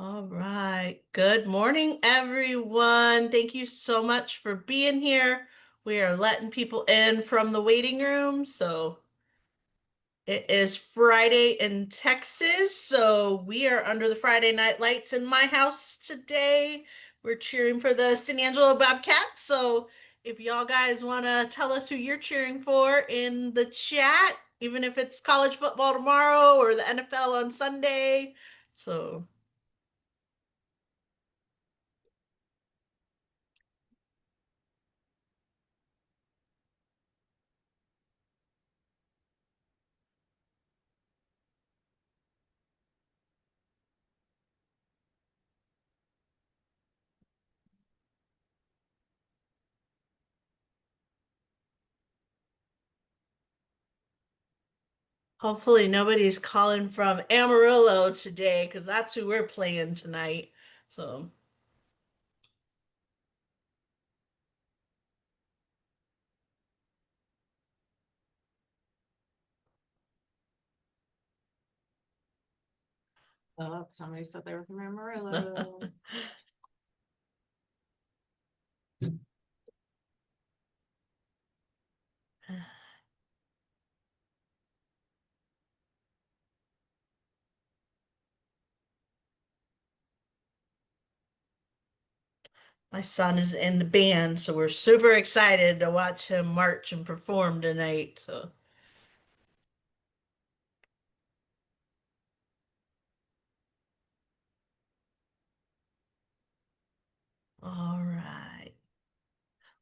All right. Good morning, everyone. Thank you so much for being here. We are letting people in from the waiting room. So it is Friday in Texas. So we are under the Friday night lights in my house today. We're cheering for the San Angelo Bobcats. So if y'all guys want to tell us who you're cheering for in the chat, even if it's college football tomorrow or the NFL on Sunday. So hopefully nobody's calling from Amarillo today because that's who we're playing tonight. So, Oh, somebody said they were from Amarillo. my son is in the band, so we're super excited to watch him march and perform tonight. So, all right.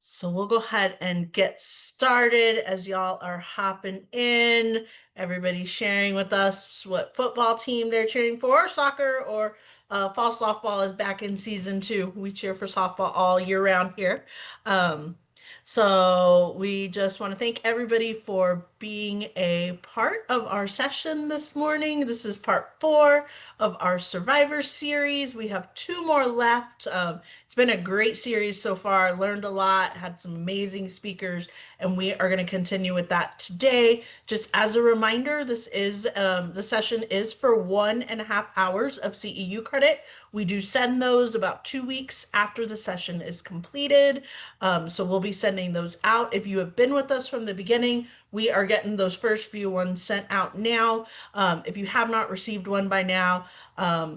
So we'll go ahead and get started as y'all are hopping in. Everybody's sharing with us what football team they're cheering for, or soccer, or fall softball is back in season 2. We cheer for softball all year round here. Um, so we just want to thank everybody for being a part of our session this morning. This is part 4 of our Survivor series. We have 2 more left. It's been a great series so far. Learned a lot, had some amazing speakers, and we are going to continue with that today. Just as a reminder, the session is for 1.5 hours of CEU credit. We do send those about 2 weeks after the session is completed. So we'll be sending those out. If you have been with us from the beginning, we are getting those first few ones sent out now. If you have not received one by now,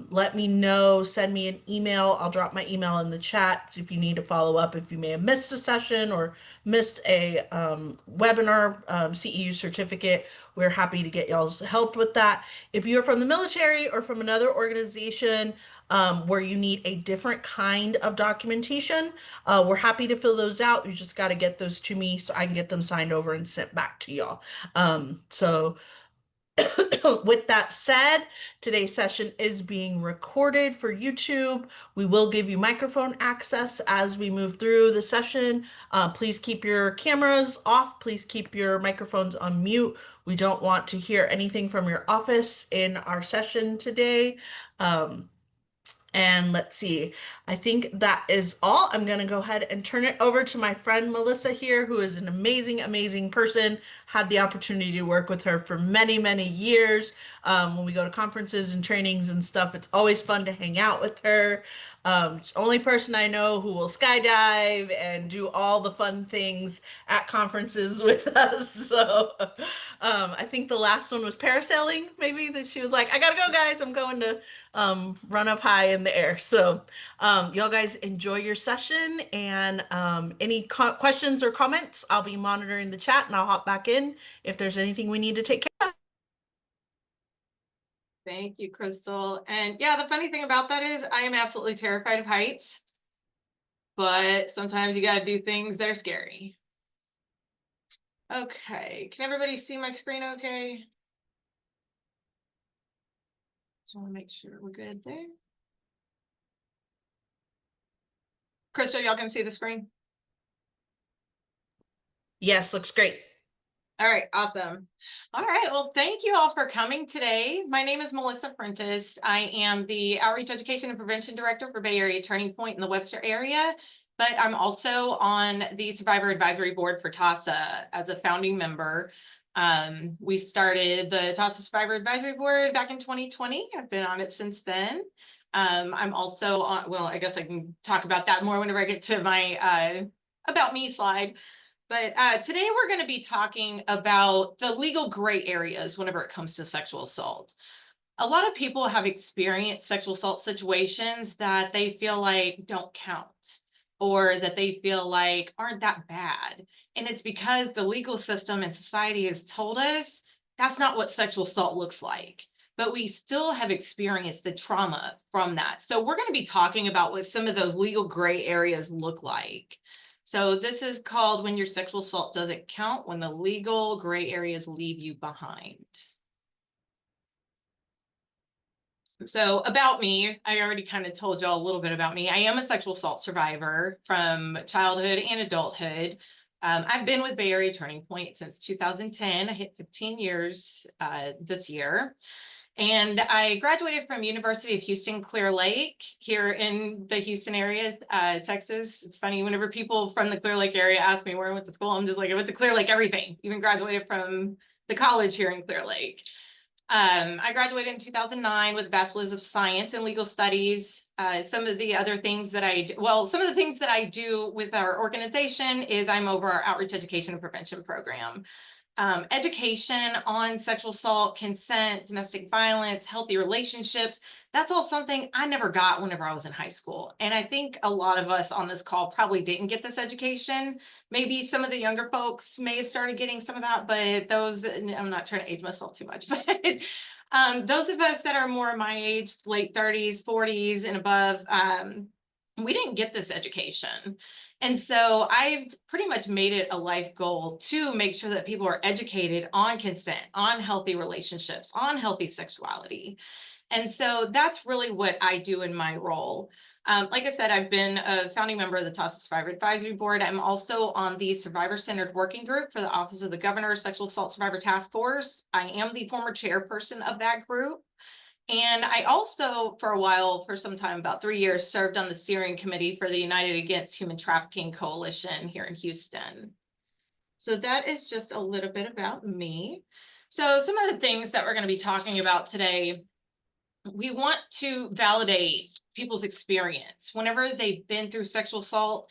let me know. Send me an email. I'll drop my email in the chat if you need to follow up. If you may have missed a session or missed a webinar CEU certificate, we're happy to get y'all's help with that. If you're from the military or from another organization where you need a different kind of documentation, we're happy to fill those out. You just got to get those to me so I can get them signed over and sent back to y'all. So with that said, today's session is being recorded for YouTube. We will give you microphone access as we move through the session. Please keep your cameras off. Please keep your microphones on mute. We don't want to hear anything from your office in our session today. And let's see, I think that is all. I'm going to go ahead and turn it over to my friend Melissa here, who is an amazing, amazing person. Had the opportunity to work with her for many, many years. When we go to conferences and trainings and stuff, it's always fun to hang out with her. Only person I know who will skydive and do all the fun things at conferences with us. So I think the last one was parasailing, maybe that she was like, I gotta go, guys. I'm going to run up high in the air. So y'all guys enjoy your session, and any questions or comments, I'll be monitoring the chat and I'll hop back in if there's anything we need to take care of. Thank you, Crystal. And yeah, the funny thing about that is I am absolutely terrified of heights, but sometimes you got to do things that are scary. Okay, can everybody see my screen okay? Just want to make sure we're good there. Crystal, y'all can see the screen? Yes, looks great. All right, awesome. All right, well, thank you all for coming today. My name is Melissa Prentice. I am the Outreach Education and Prevention Director for Bay Area Turning Point in the Webster area, but I'm also on the Survivor Advisory Board for TASA as a founding member. We started the TASA Survivor Advisory Board back in 2020. I've been on it since then. I'm also on, well, I guess I can talk about that more whenever I get to my about me slide. But today we're going to be talking about the legal gray areas whenever it comes to sexual assault. A lot of people have experienced sexual assault situations that they feel like don't count or that they feel like aren't that bad. And it's because the legal system and society has told us that's not what sexual assault looks like. But we still have experienced the trauma from that. So we're going to be talking about what some of those legal gray areas look like. So this is called when your sexual assault doesn't count, when the legal gray areas leave you behind. So about me, I already kind of told y'all a little bit about me. I am a sexual assault survivor from childhood and adulthood. I've been with Bay Area Turning Point since 2010. I hit 15 years this year. And I graduated from University of Houston, Clear Lake, here in the Houston area, Texas. It's funny, whenever people from the Clear Lake area ask me where I went to school, I'm just like, I went to Clear Lake, everything. Even graduated from the college here in Clear Lake. I graduated in 2009 with a bachelor's of science in legal studies. Some of the other things that I do, well, some of the things that I do with our organization is I'm over our outreach education and prevention program. Education on sexual assault, consent, domestic violence, healthy relationships. That's all something I never got whenever I was in high school. And I think a lot of us on this call probably didn't get this education. Maybe some of the younger folks may have started getting some of that, but those, I'm not trying to age myself too much, but those of us that are more my age, late 30s, 40s and above, we didn't get this education. And so I've pretty much made it a life goal to make sure that people are educated on consent, on healthy relationships, on healthy sexuality. And so that's really what I do in my role. Like I said, I've been a founding member of the TASA Survivor Advisory Board. I'm also on the Survivor Centered Working Group for the Office of the Governor Sexual Assault Survivor Task Force. I am the former chairperson of that group. And I also, for a while, for some time, about 3 years, served on the steering committee for the United Against Human Trafficking Coalition here in Houston. So that is just a little bit about me. So some of the things that we're going to be talking about today, we want to validate people's experience. Whenever they've been through sexual assault,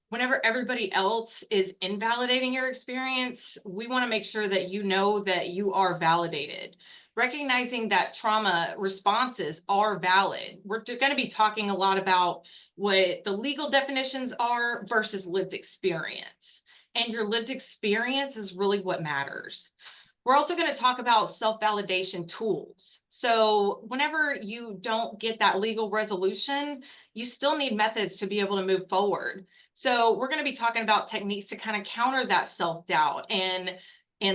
whenever everybody else is invalidating your experience, we want to make sure that you know that you are validated. Recognizing that trauma responses are valid. We're going to be talking a lot about what the legal definitions are versus lived experience. And your lived experience is really what matters. We're also going to talk about self-validation tools. So whenever you don't get that legal resolution, you still need methods to be able to move forward. So we're going to be talking about techniques to kind of counter that self-doubt and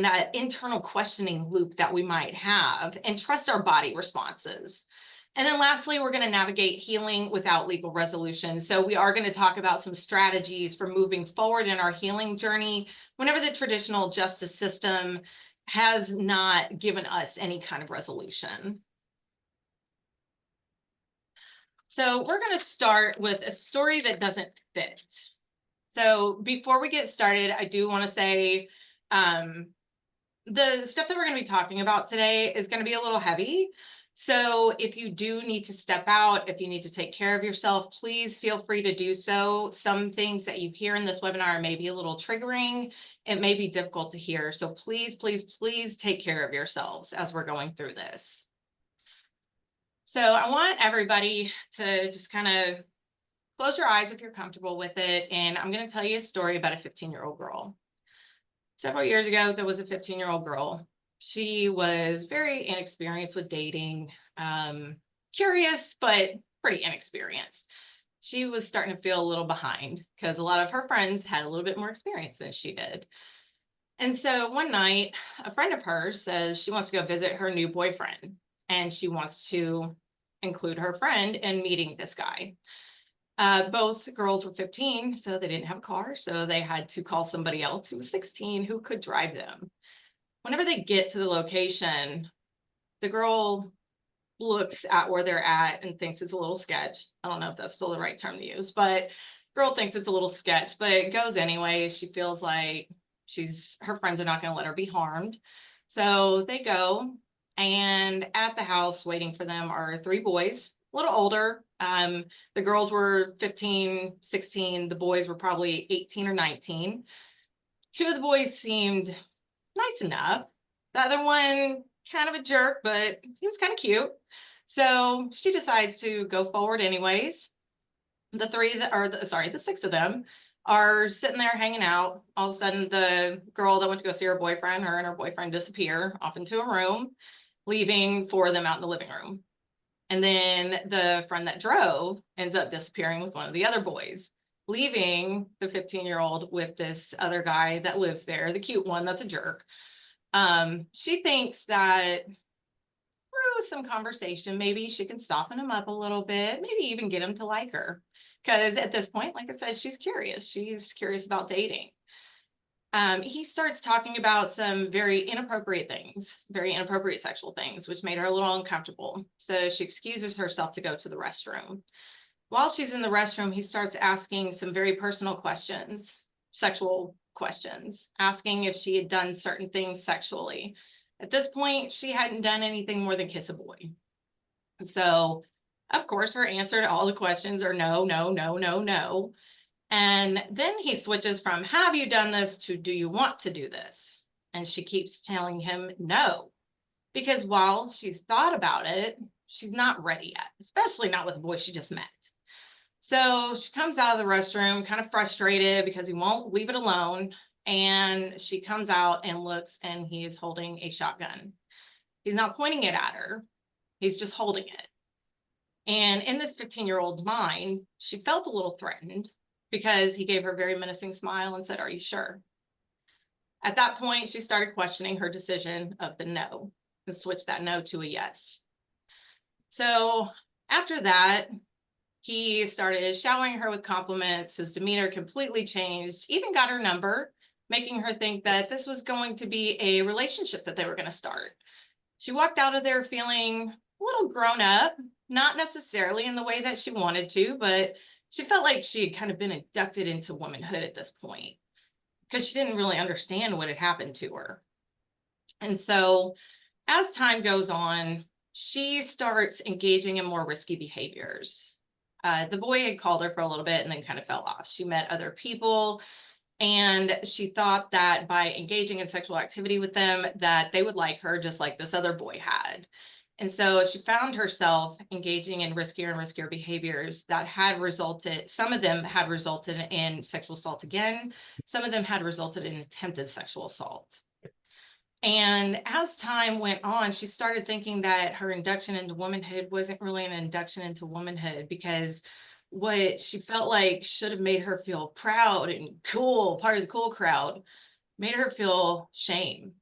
that internal questioning loop that we might have and trust our body responses. And then lastly, we're going to navigate healing without legal resolution. So we are going to talk about some strategies for moving forward in our healing journey whenever the traditional justice system has not given us any kind of resolution. So we're going to start with a story that doesn't fit. So before we get started, I do want to say the stuff that we're going to be talking about today is going to be a little heavy. So if you do need to step out, if you need to take care of yourself, please feel free to do so. Some things that you hear in this webinar may be a little triggering. It may be difficult to hear. So please, please, please take care of yourselves as we're going through this. So I want everybody to just kind of close your eyes if you're comfortable with it. And I'm going to tell you a story about a 15-year-old girl. Several years ago, there was a 15-year-old girl. She was very inexperienced with dating, curious, but pretty inexperienced. She was starting to feel a little behind because a lot of her friends had a little bit more experience than she did. And so one night, a friend of hers says she wants to go visit her new boyfriend, and she wants to include her friend in meeting this guy. Both girls were 15, so they didn't have a car, so they had to call somebody else who was 16 who could drive them. Whenever they get to the location, the girl looks at where they're at and thinks it's a little sketch. I don't know if that's still the right term to use, but girl thinks it's a little sketch, but it goes anyway. She feels like her friends are not going to let her be harmed. So they go, and at the house waiting for them are 3 boys a little older. The girls were 15, 16. The boys were probably 18 or 19. Two of the boys seemed nice enough. The other one, kind of a jerk, but he was kind of cute. So she decides to go forward anyways. The three that are, the six of them are sitting there hanging out. All of a sudden, the girl that went to go see her boyfriend, her and her boyfriend disappear off into a room, leaving four of them out in the living room. And then the friend that drove ends up disappearing with one of the other boys, leaving the 15-year-old with this other guy that lives there, the cute one that's a jerk. She thinks that through some conversation, maybe she can soften him up a little bit, maybe even get him to like her. Because at this point, like I said, she's curious. She's curious about dating. He starts talking about some very inappropriate things, very inappropriate sexual things, which made her a little uncomfortable. So she excuses herself to go to the restroom. While she's in the restroom, he starts asking some very personal questions, sexual questions, asking if she had done certain things sexually. At this point, she hadn't done anything more than kiss a boy. So, of course, her answer to all the questions are no, no, no, no, no. And then he switches from, have you done this, to, do you want to do this? And she keeps telling him no, because while she's thought about it, she's not ready yet, especially not with a boy she just met. So she comes out of the restroom kind of frustrated because he won't leave it alone. And she comes out and looks, and he is holding a shotgun. He's not pointing it at her. He's just holding it. And in this 15-year-old's mind, she felt a little threatened because he gave her a very menacing smile and said, "Are you sure?" At that point, she started questioning her decision of the no and switched that no to a yes. So after that, he started showering her with compliments. His demeanor completely changed, even got her number, making her think that this was going to be a relationship that they were going to start. She walked out of there feeling a little grown up, not necessarily in the way that she wanted to, but she felt like she had kind of been inducted into womanhood at this point because she didn't really understand what had happened to her. And so as time goes on, she starts engaging in more risky behaviors. The boy had called her for a little bit and then kind of fell off. She met other people, and she thought that by engaging in sexual activity with them, that they would like her just like this other boy had. And so she found herself engaging in riskier and riskier behaviors that had resulted, some of them had resulted in sexual assault again, some of them had resulted in attempted sexual assault. And as time went on, she started thinking that her induction into womanhood wasn't really an induction into womanhood, because what she felt like should have made her feel proud and cool, part of the cool crowd, made her feel shame.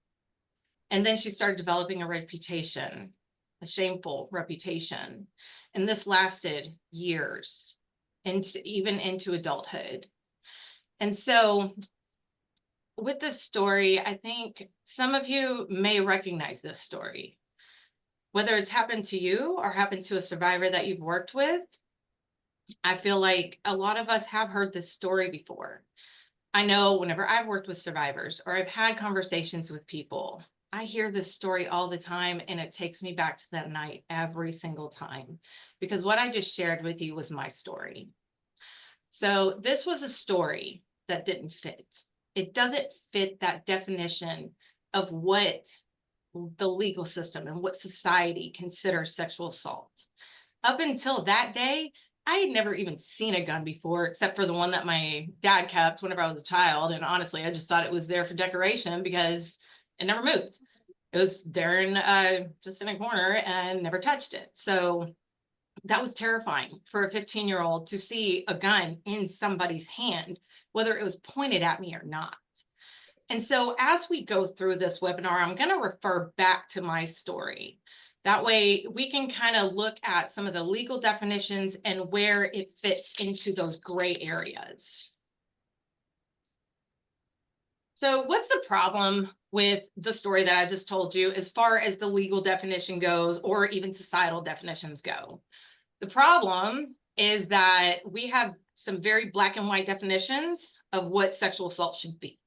And then she started developing a reputation, a shameful reputation. And this lasted years, even into adulthood. And so with this story, I think some of you may recognize this story, whether it's happened to you or happened to a survivor that you've worked with. I feel like a lot of us have heard this story before. I know whenever I've worked with survivors or I've had conversations with people, I hear this story all the time, and it takes me back to that night every single time, because what I just shared with you was my story. So this was a story that didn't fit. It doesn't fit that definition of what the legal system and what society considers sexual assault. Up until that day, I had never even seen a gun before, except for the one that my dad kept whenever I was a child. And honestly, I just thought it was there for decoration because it never moved. It was there in just in a corner and never touched it. So that was terrifying for a 15-year-old to see a gun in somebody's hand, whether it was pointed at me or not. And so as we go through this webinar, I'm going to refer back to my story. That way we can kind of look at some of the legal definitions and where it fits into those gray areas. So what's the problem with the story that I just told you as far as the legal definition goes, or even societal definitions go? The problem is that we have some very black and white definitions of what sexual assault should be,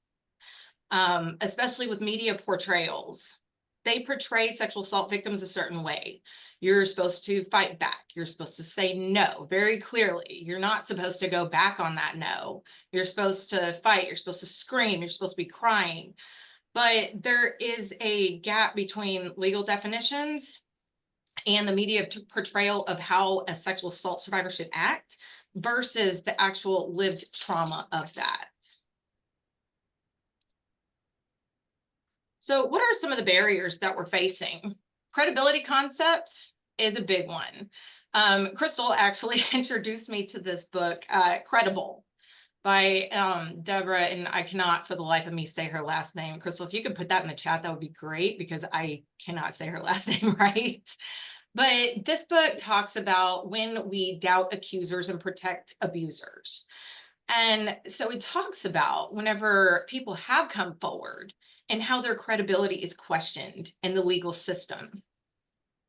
especially with media portrayals. they portray sexual assault victims a certain way. You're supposed to fight back. You're supposed to say no very clearly. You're not supposed to go back on that no. You're supposed to fight. You're supposed to scream. You're supposed to be crying. But there is a gap between legal definitions and the media portrayal of how a sexual assault survivor should act versus the actual lived trauma of that. So what are some of the barriers that we're facing? Credibility concepts is a big one. Crystal actually introduced me to this book, Credible, by Deborah, and I cannot for the life of me say her last name. Crystal, if you could put that in the chat, that would be great, because I cannot say her last name right. But this book talks about when we doubt accusers and protect abusers. And so it talks about whenever people have come forward and how their credibility is questioned in the legal system.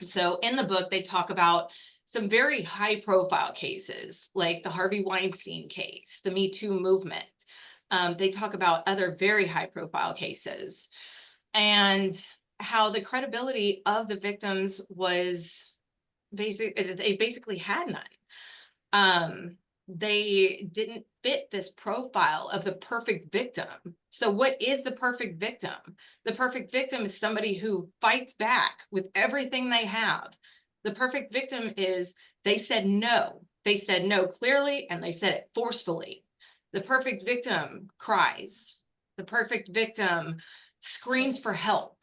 So in the book, they talk about some very high profile cases, like the Harvey Weinstein case, the Me Too movement. They talk about other very high profile cases and how the credibility of the victims was they basically had none. They didn't fit this profile of the perfect victim. So what is the perfect victim? The perfect victim is somebody who fights back with everything they have. The perfect victim is they said no. They said no clearly, and they said it forcefully. The perfect victim cries. The perfect victim screams for help.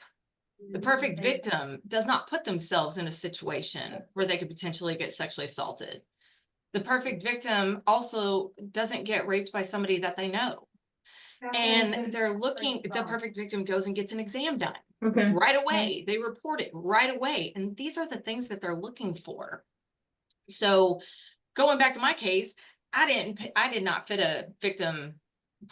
The perfect victim does not put themselves in a situation where they could potentially get sexually assaulted. The perfect victim also doesn't get raped by somebody that they know. And they're looking, the perfect victim goes and gets an exam done right away. They report it right away. And these are the things that they're looking for. So going back to my case, I did not fit a victim.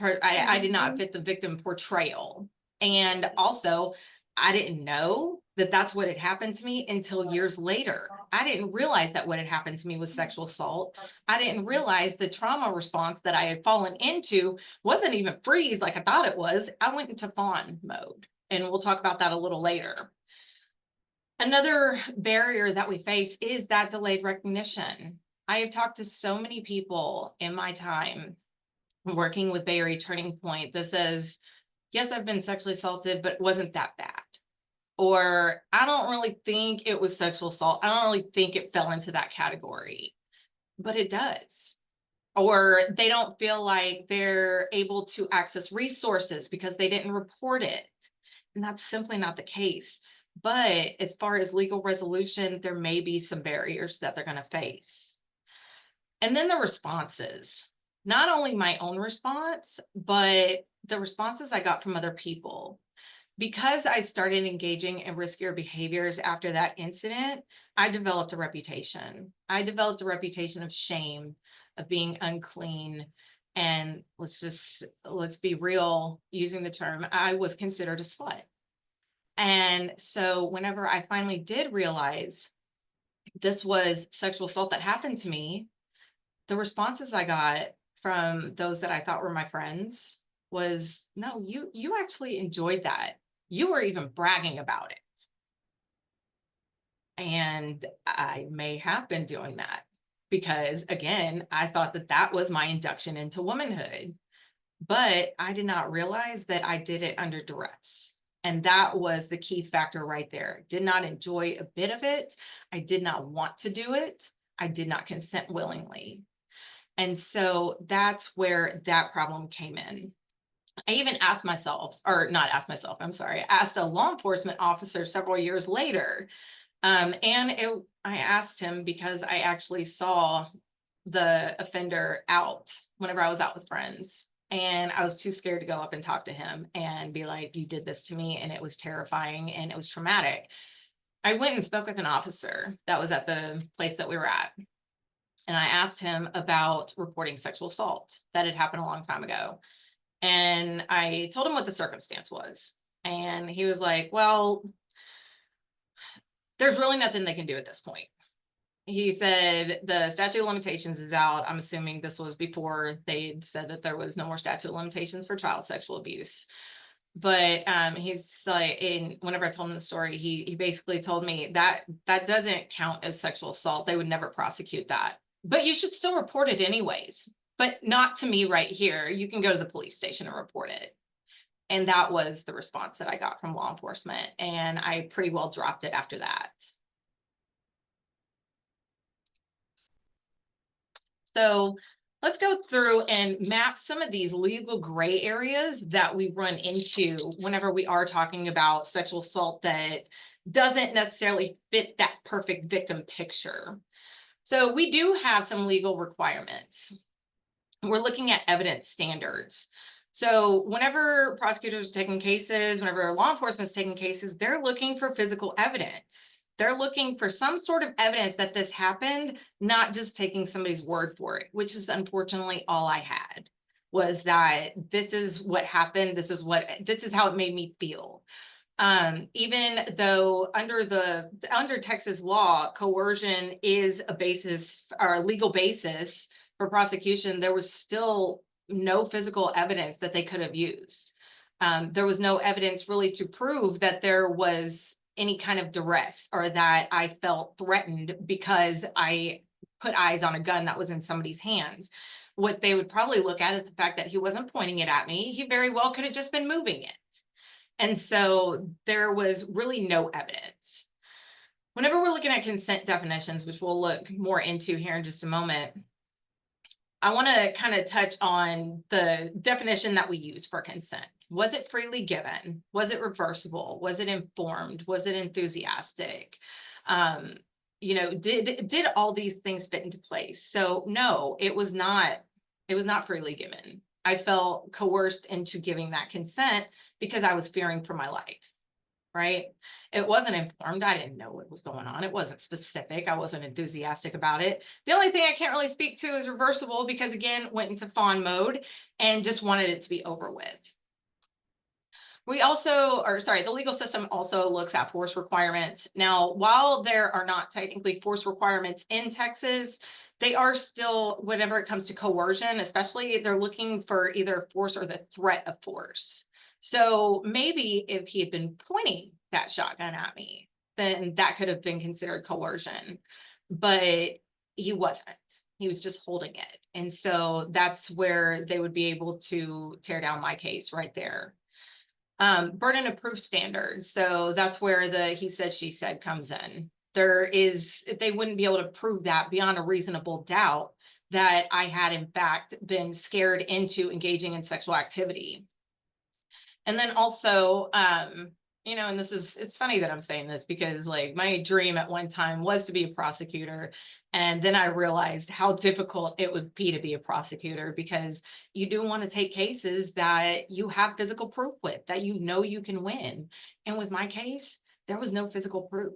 I did not fit the victim portrayal. And also, I didn't know that that's what had happened to me until years later. I didn't realize that what had happened to me was sexual assault. I didn't realize the trauma response that I had fallen into wasn't even freeze like I thought it was. I went into fawn mode, and we'll talk about that a little later. Another barrier that we face is that delayed recognition. I have talked to so many people in my time working with Bay Area Turning Point that says, yes, I've been sexually assaulted, but it wasn't that bad. Or I don't really think it was sexual assault. I don't really think it fell into that category, but it does. Or they don't feel like they're able to access resources because they didn't report it. And that's simply not the case. But as far as legal resolution, there may be some barriers that they're going to face. And then the responses, not only my own response, but the responses I got from other people. Because I started engaging in riskier behaviors after that incident, I developed a reputation. I developed a reputation of shame, of being unclean. And let's be real, using the term, I was considered a slut. And so whenever I finally did realize this was sexual assault that happened to me, the responses I got from those that I thought were my friends was, no, you actually enjoyed that. You were even bragging about it. And I may have been doing that because, again, I thought that that was my induction into womanhood. But I did not realize that I did it under duress. And that was the key factor right there. Did not enjoy a bit of it. I did not want to do it. I did not consent willingly. And so that's where that problem came in. I even asked myself, or not asked myself, I'm sorry, I asked a law enforcement officer several years later. I asked him because I actually saw the offender out whenever I was out with friends. And I was too scared to go up and talk to him and be like, you did this to me. And it was terrifying and it was traumatic. I went and spoke with an officer that was at the place that we were at. And I asked him about reporting sexual assault that had happened a long time ago. And I told him what the circumstance was. And he was like, well, there's really nothing they can do at this point. He said the statute of limitations is out. I'm assuming this was before they said that there was no more statute of limitations for child sexual abuse. But he's like, whenever I told him the story, he basically told me that that doesn't count as sexual assault. They would never prosecute that, but you should still report it anyways, but not to me right here. You can go to the police station and report it. And that was the response that I got from law enforcement, and I pretty well dropped it after that. So let's go through and map some of these legal gray areas that we run into whenever we are talking about sexual assault that doesn't necessarily fit that perfect victim picture. So we do have some legal requirements. We're looking at evidence standards. So whenever prosecutors are taking cases, whenever law enforcement is taking cases, they're looking for physical evidence. They're looking for some sort of evidence that this happened, not just taking somebody's word for it, which is unfortunately all I had, was that this is what happened. This is how it made me feel. Even though under Texas law, coercion is a basis or a legal basis for prosecution, there was still no physical evidence that they could have used. There was no evidence really to prove that there was any kind of duress or that I felt threatened because I put eyes on a gun that was in somebody's hands. What they would probably look at is the fact that he wasn't pointing it at me. He very well could have just been moving it. And so there was really no evidence. Whenever we're looking at consent definitions, which we'll look more into here in just a moment, I want to kind of touch on the definition that we use for consent. Was it freely given? Was it reversible? Was it informed? Was it enthusiastic? Did all these things fit into place? So no, it was not freely given. I felt coerced into giving that consent because I was fearing for my life. Right? It wasn't informed. I didn't know what was going on. It wasn't specific. I wasn't enthusiastic about it. The only thing I can't really speak to is reversible because, again, went into fawn mode and just wanted it to be over with. The legal system also looks at force requirements. Now, while there are not technically force requirements in Texas, they are still, whenever it comes to coercion, especially, they're looking for either force or the threat of force. So maybe if he had been pointing that shotgun at me, then that could have been considered coercion. But he wasn't. He was just holding it. And so that's where they would be able to tear down my case right there. Burden of proof standards. So that's where the he said, she said comes in. If they wouldn't be able to prove that beyond a reasonable doubt that I had in fact been scared into engaging in sexual activity. And then also, and it's funny that I'm saying this because like my dream at one time was to be a prosecutor. And then I realized how difficult it would be to be a prosecutor because you do want to take cases that you have physical proof with, that you know you can win. And with my case, there was no physical proof.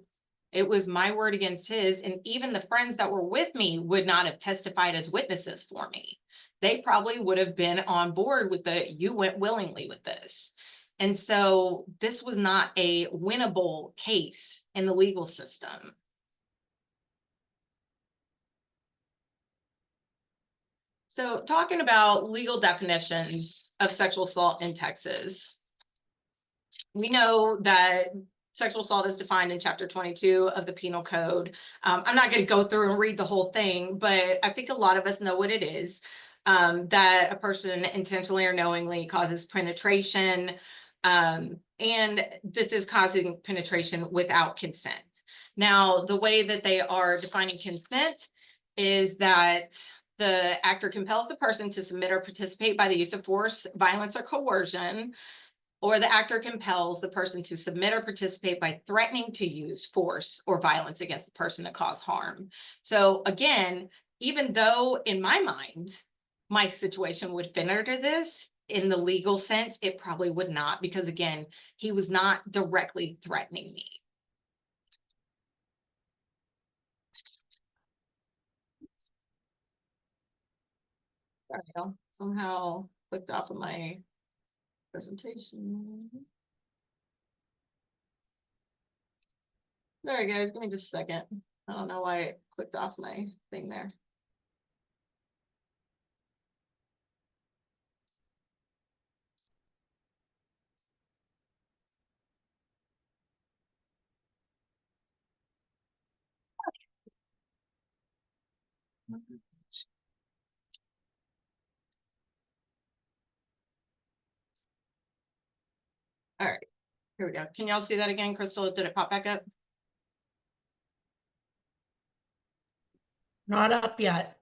It was my word against his. And even the friends that were with me would not have testified as witnesses for me. They probably would have been on board with you went willingly with this. And so this was not a winnable case in the legal system. So talking about legal definitions of sexual assault in Texas, we know that sexual assault is defined in Chapter 22 of the Penal Code. I'm not going to go through and read the whole thing, but I think a lot of us know what it is, that a person intentionally or knowingly causes penetration, and this is causing penetration without consent. Now, the way that they are defining consent is that the actor compels the person to submit or participate by the use of force, violence, or coercion, or the actor compels the person to submit or participate by threatening to use force or violence against the person to cause harm. So again, even though in my mind, my situation would fit under this, in the legal sense, it probably would not, because again, he was not directly threatening me. Sorry, I somehow clicked off of my presentation. Sorry guys, give me just a second. I don't know why it clicked off my thing there. All right, here we go. Can y'all see that again, Crystal? Did it pop back up? Not up yet.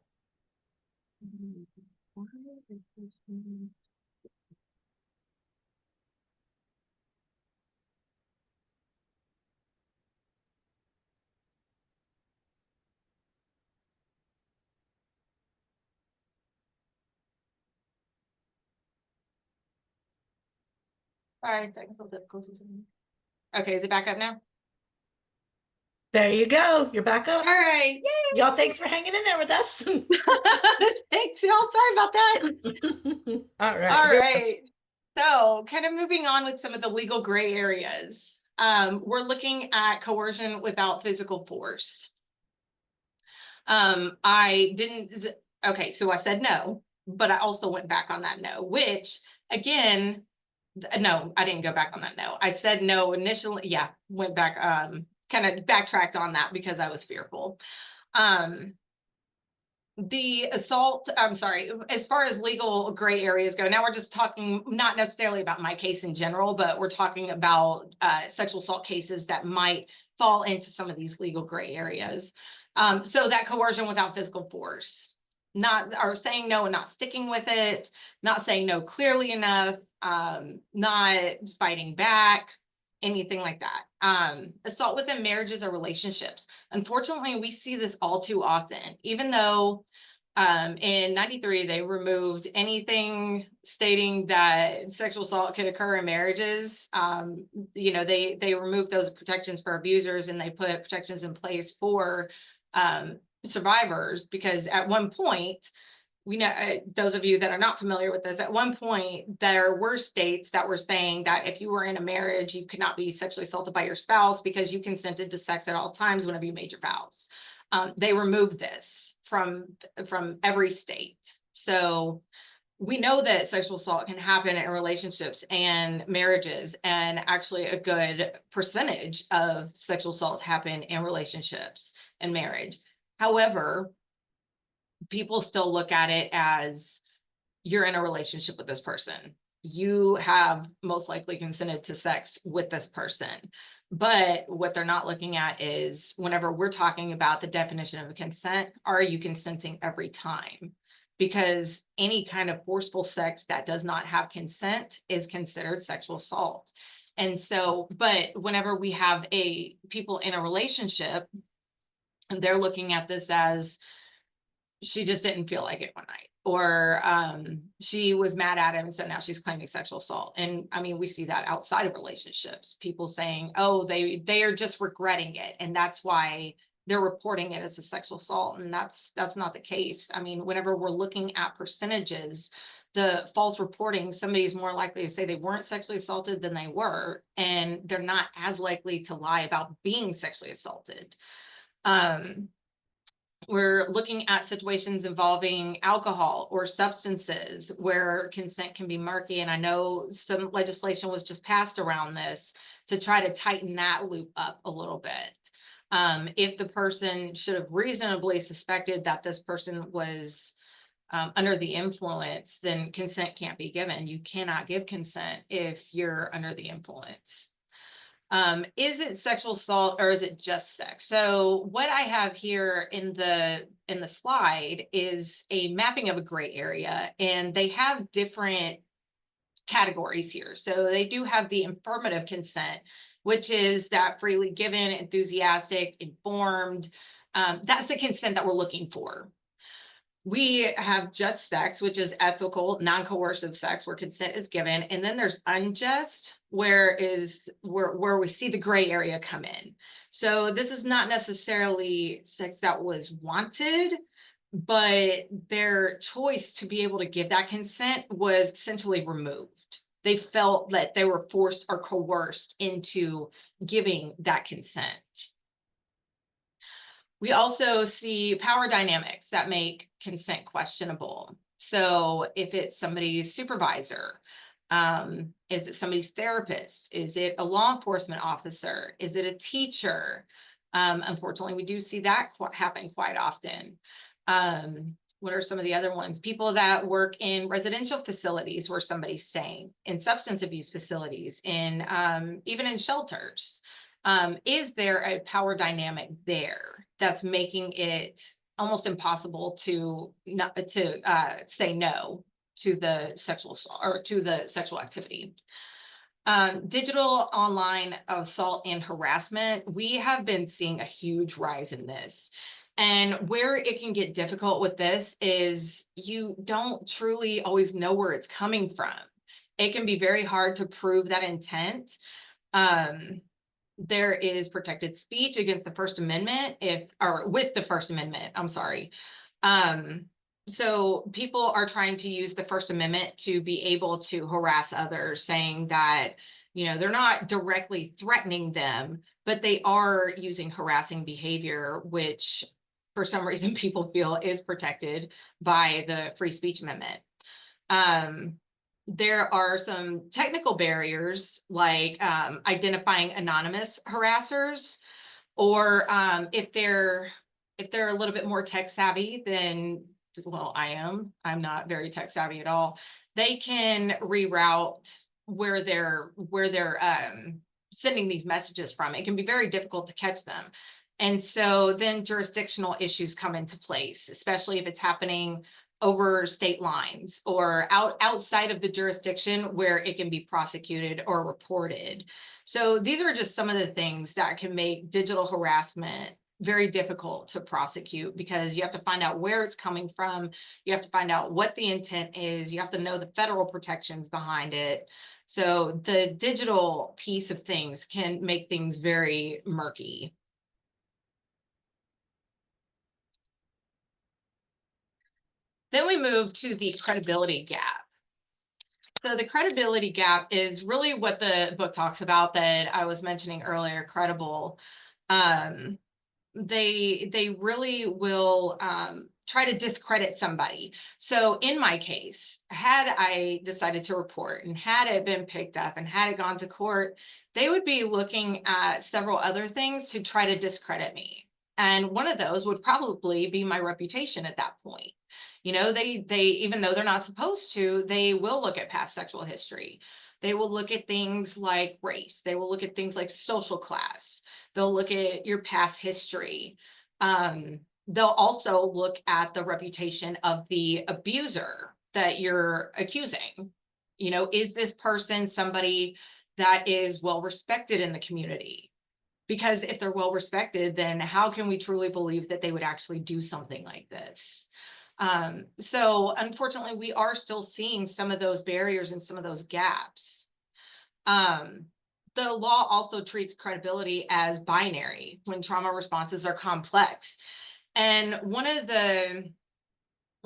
Sorry, technical difficulties. Okay, is it back up now? There you go. You're back up. All right, yay! Y'all, thanks for hanging in there with us. Thanks, y'all. Sorry about that. All right. All right. So kind of moving on with some of the legal gray areas. We're looking at coercion without physical force. I didn't, okay, so I said no, but I also went back on that no, which again, no, I didn't go back on that no. I said no initially, yeah, went back, kind of backtracked on that because I was fearful. The assault, I'm sorry, as far as legal gray areas go, now we're just talking not necessarily about my case in general, but we're talking about sexual assault cases that might fall into some of these legal gray areas. So that coercion without physical force, not or saying no and not sticking with it, not saying no clearly enough, not fighting back, anything like that. Assault within marriages or relationships. Unfortunately, we see this all too often, even though in 93, they removed anything stating that sexual assault could occur in marriages. You know, they removed those protections for abusers and they put protections in place for survivors, because at one point, we know, those of you that are not familiar with this, at one point, there were states that were saying that if you were in a marriage, you could not be sexually assaulted by your spouse because you consented to sex at all times whenever you made your vows. They removed this from every state. So we know that sexual assault can happen in relationships and marriages, and actually a good percentage of sexual assaults happen in relationships and marriage. However, people still look at it as you're in a relationship with this person. You have most likely consented to sex with this person. But what they're not looking at is whenever we're talking about the definition of a consent, are you consenting every time? Because any kind of forceful sex that does not have consent is considered sexual assault. And so, but whenever we have people in a relationship, they're looking at this as, she just didn't feel like it one night, or she was mad at him, and so now she's claiming sexual assault. And I mean, we see that outside of relationships, people saying, oh, they are just regretting it, and that's why they're reporting it as a sexual assault. And that's not the case. I mean, whenever we're looking at percentages, the false reporting, somebody's more likely to say they weren't sexually assaulted than they were, and they're not as likely to lie about being sexually assaulted. We're looking at situations involving alcohol or substances where consent can be murky. And I know some legislation was just passed around this to try to tighten that loop up a little bit. If the person should have reasonably suspected that this person was under the influence, then consent can't be given. You cannot give consent if you're under the influence. Is it sexual assault or is it just sex? So what I have here in the slide is a mapping of a gray area, and they have different categories here. So they do have the affirmative consent, which is that freely given, enthusiastic, informed. That's the consent that we're looking for. We have just sex, which is ethical, non-coercive sex where consent is given. And then there's unjust, where we see the gray area come in. So this is not necessarily sex that was wanted, but their choice to be able to give that consent was essentially removed. They felt that they were forced or coerced into giving that consent. We also see power dynamics that make consent questionable. So if it's somebody's supervisor, is it somebody's therapist? Is it a law enforcement officer? Is it a teacher? Unfortunately, we do see that happen quite often. What are some of the other ones? People that work in residential facilities where somebody's staying, in substance abuse facilities, in even in shelters. Is there a power dynamic there that's making it almost impossible to not to say no to the sexual assault or to the sexual activity? Digital online assault and harassment, we have been seeing a huge rise in this. And where it can get difficult with this is you don't truly always know where it's coming from. It can be very hard to prove that intent. Um, there is protected speech against the First Amendment, if or with the First Amendment, I'm sorry. Um, so people are trying to use the First Amendment to be able to harass others, saying that, they're not directly threatening them, but they are using harassing behavior, which for some reason people feel is protected by the Free Speech Amendment. Um, there are some technical barriers like identifying anonymous harassers, or if they're a little bit more tech savvy than, well, I'm not very tech savvy at all. They can reroute where they're sending these messages from. It can be very difficult to catch them. And so then jurisdictional issues come into place, especially if it's happening over state lines or outside of the jurisdiction where it can be prosecuted or reported. So these are just some of the things that can make digital harassment very difficult to prosecute, because you have to find out where it's coming from. You have to find out what the intent is. You have to know the federal protections behind it. So the digital piece of things can make things very murky. Then we move to the credibility gap. So the credibility gap is really what the book talks about that I was mentioning earlier, Credible. Um, they really will try to discredit somebody. So in my case, had I decided to report and had it been picked up and had it gone to court, they would be looking at several other things to try to discredit me. And one of those would probably be my reputation at that point. They even though they're not supposed to, they will look at past sexual history. They will look at things like race. They will look at things like social class. They'll look at your past history. They'll also look at the reputation of the abuser that you're accusing. Is this person somebody that is well respected in the community? Because if they're well respected, then how can we truly believe that they would actually do something like this? So unfortunately, we are still seeing some of those barriers and some of those gaps. The law also treats credibility as binary when trauma responses are complex. And one of the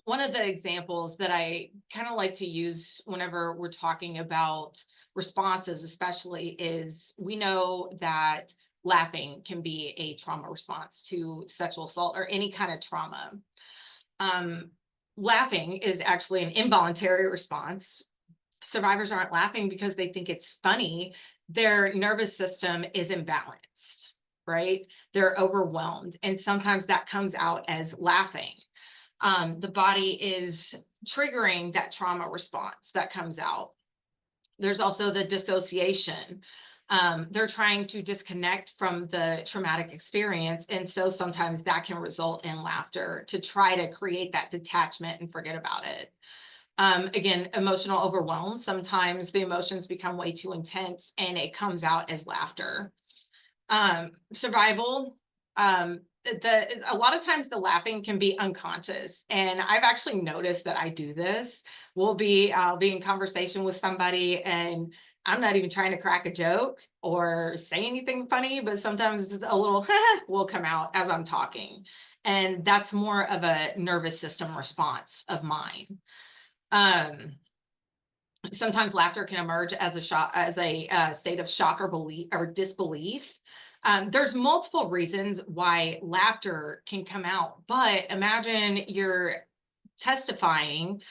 examples that I kind of like to use whenever we're talking about responses, especially, is we know that laughing can be a trauma response to sexual assault or any kind of trauma. Laughing is actually an involuntary response. Survivors aren't laughing because they think it's funny. Their nervous system is imbalanced, right? They're overwhelmed. And sometimes that comes out as laughing. The body is triggering that trauma response that comes out. There's also the dissociation. They're trying to disconnect from the traumatic experience. And so sometimes that can result in laughter to try to create that detachment and forget about it. Again, emotional overwhelm. Sometimes the emotions become way too intense and it comes out as laughter. Survival. A lot of times the laughing can be unconscious, and I've actually noticed that I do this. I'll be in conversation with somebody and I'm not even trying to crack a joke or say anything funny, but sometimes it's a little will come out as I'm talking. And that's more of a nervous system response of mine. Sometimes laughter can emerge as a state of shock or belief or disbelief. There's multiple reasons why laughter can come out, but imagine you're testifying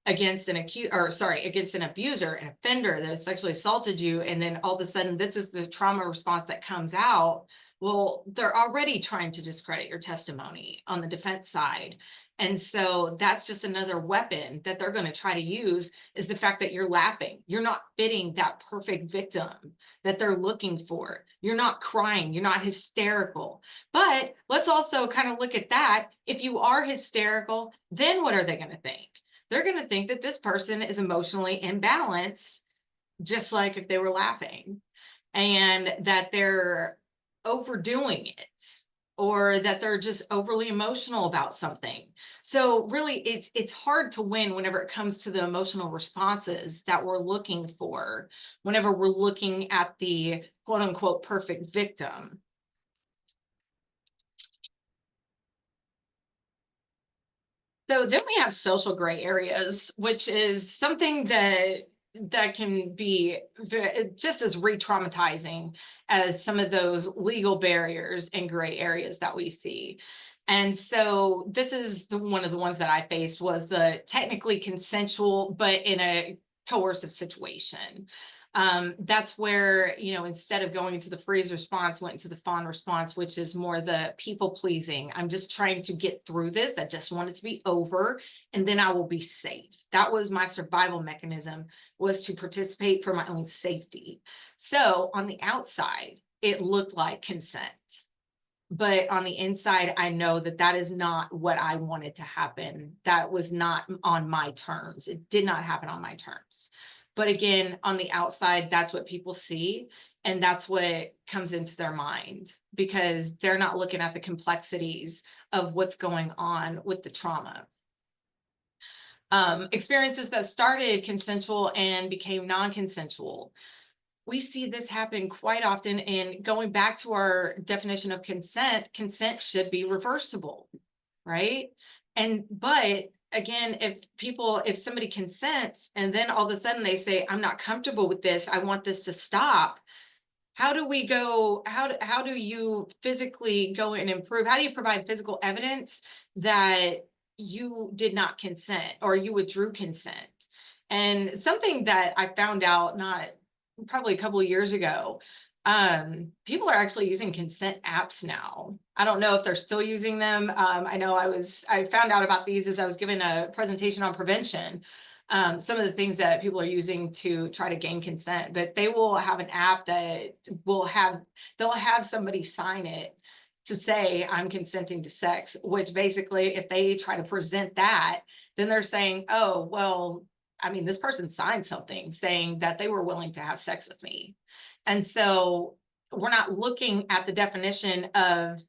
against an abuser, an offender that has sexually assaulted you, and then all of a sudden this is the trauma response that comes out. Well, they're already trying to discredit your testimony on the defense side. And so that's just another weapon that they're going to try to use, is the fact that you're laughing. You're not fitting that perfect victim that they're looking for. You're not crying. You're not hysterical. But let's also kind of look at that. If you are hysterical, then what are they going to think? They're going to think that this person is emotionally imbalanced, just like if they were laughing, and that they're overdoing it, or that they're just overly emotional about something. So really it's hard to win whenever it comes to the emotional responses that we're looking for, whenever we're looking at the quote unquote perfect victim. So then we have social gray areas, which is something that can be just as re-traumatizing as some of those legal barriers and gray areas that we see. And so this is one of the ones that I faced, was the technically consensual, but in a coercive situation. That's where, instead of going into the freeze response, went into the fawn response, which is more the people pleasing. I'm just trying to get through this. I just want it to be over, and then I will be safe. That was my survival mechanism, was to participate for my own safety. So on the outside, it looked like consent. But on the inside, I know that that is not what I wanted to happen. That was not on my terms. It did not happen on my terms. But again, on the outside, that's what people see. And that's what comes into their mind, because they're not looking at the complexities of what's going on with the trauma. Experiences that started consensual and became non-consensual. We see this happen quite often. And going back to our definition of consent, consent should be reversible, right? But again, if somebody consents and then all of a sudden they say, I'm not comfortable with this, I want this to stop. How do we go? How do you physically go and improve? How do you provide physical evidence that you did not consent or you withdrew consent? And something that I found out, not probably a couple of years ago, people are actually using consent apps now. I don't know if they're still using them. I know I found out about these as I was giving a presentation on prevention. Some of the things that people are using to try to gain consent, but they will have an app that they'll have somebody sign it to say, I'm consenting to sex, which basically, if they try to present that, then they're saying, oh, well, I mean, this person signed something saying that they were willing to have sex with me. And so we're not looking at the definition of,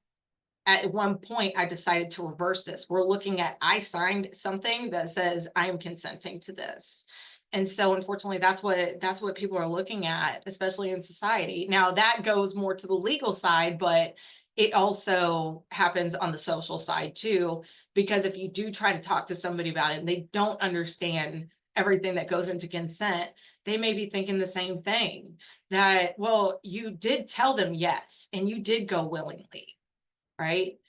at one point I decided to reverse this. We're looking at, I signed something that says I am consenting to this. And so unfortunately, that's what people are looking at, especially in society. Now that goes more to the legal side, but it also happens on the social side too, because if you do try to talk to somebody about it and they don't understand everything that goes into consent, they may be thinking the same thing, that, well, you did tell them yes, and you did go willingly, right?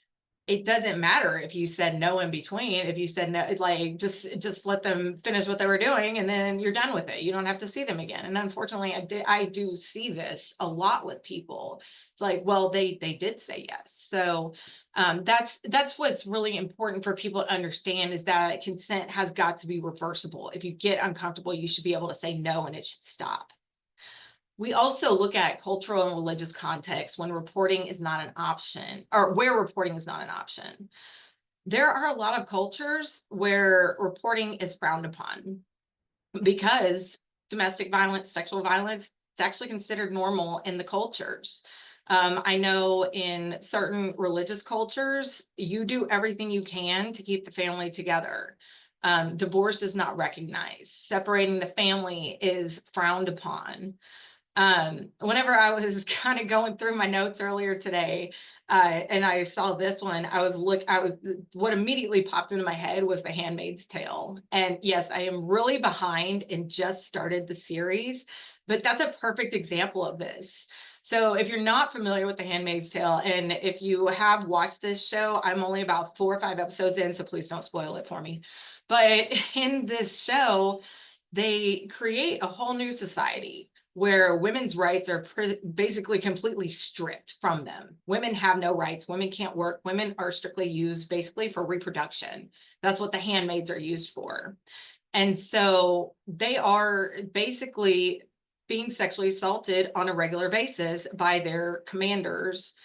It doesn't matter if you said no in between. If you said no, like just let them finish what they were doing and then you're done with it. You don't have to see them again. And unfortunately, I do see this a lot with people. It's like, well, they did say yes. So that's what's really important for people to understand, is that consent has got to be reversible. If you get uncomfortable, you should be able to say no and it should stop. We also look at cultural and religious context when reporting is not an option, or where reporting is not an option. There are a lot of cultures where reporting is frowned upon because domestic violence, sexual violence, it's actually considered normal in the cultures. I know in certain religious cultures, you do everything you can to keep the family together. Divorce is not recognized. Separating the family is frowned upon. Whenever I was kind of going through my notes earlier today, and I saw this one, what immediately popped into my head was The Handmaid's Tale. And yes, I am really behind and just started the series, but that's a perfect example of this. So if you're not familiar with The Handmaid's Tale, and if you have watched this show, I'm only about 4 or 5 episodes in, so please don't spoil it for me. But in this show, they create a whole new society where women's rights are basically completely stripped from them. Women have no rights. Women can't work. Women are strictly used basically for reproduction. That's what the handmaids are used for. And so they are basically being sexually assaulted on a regular basis by their commanders.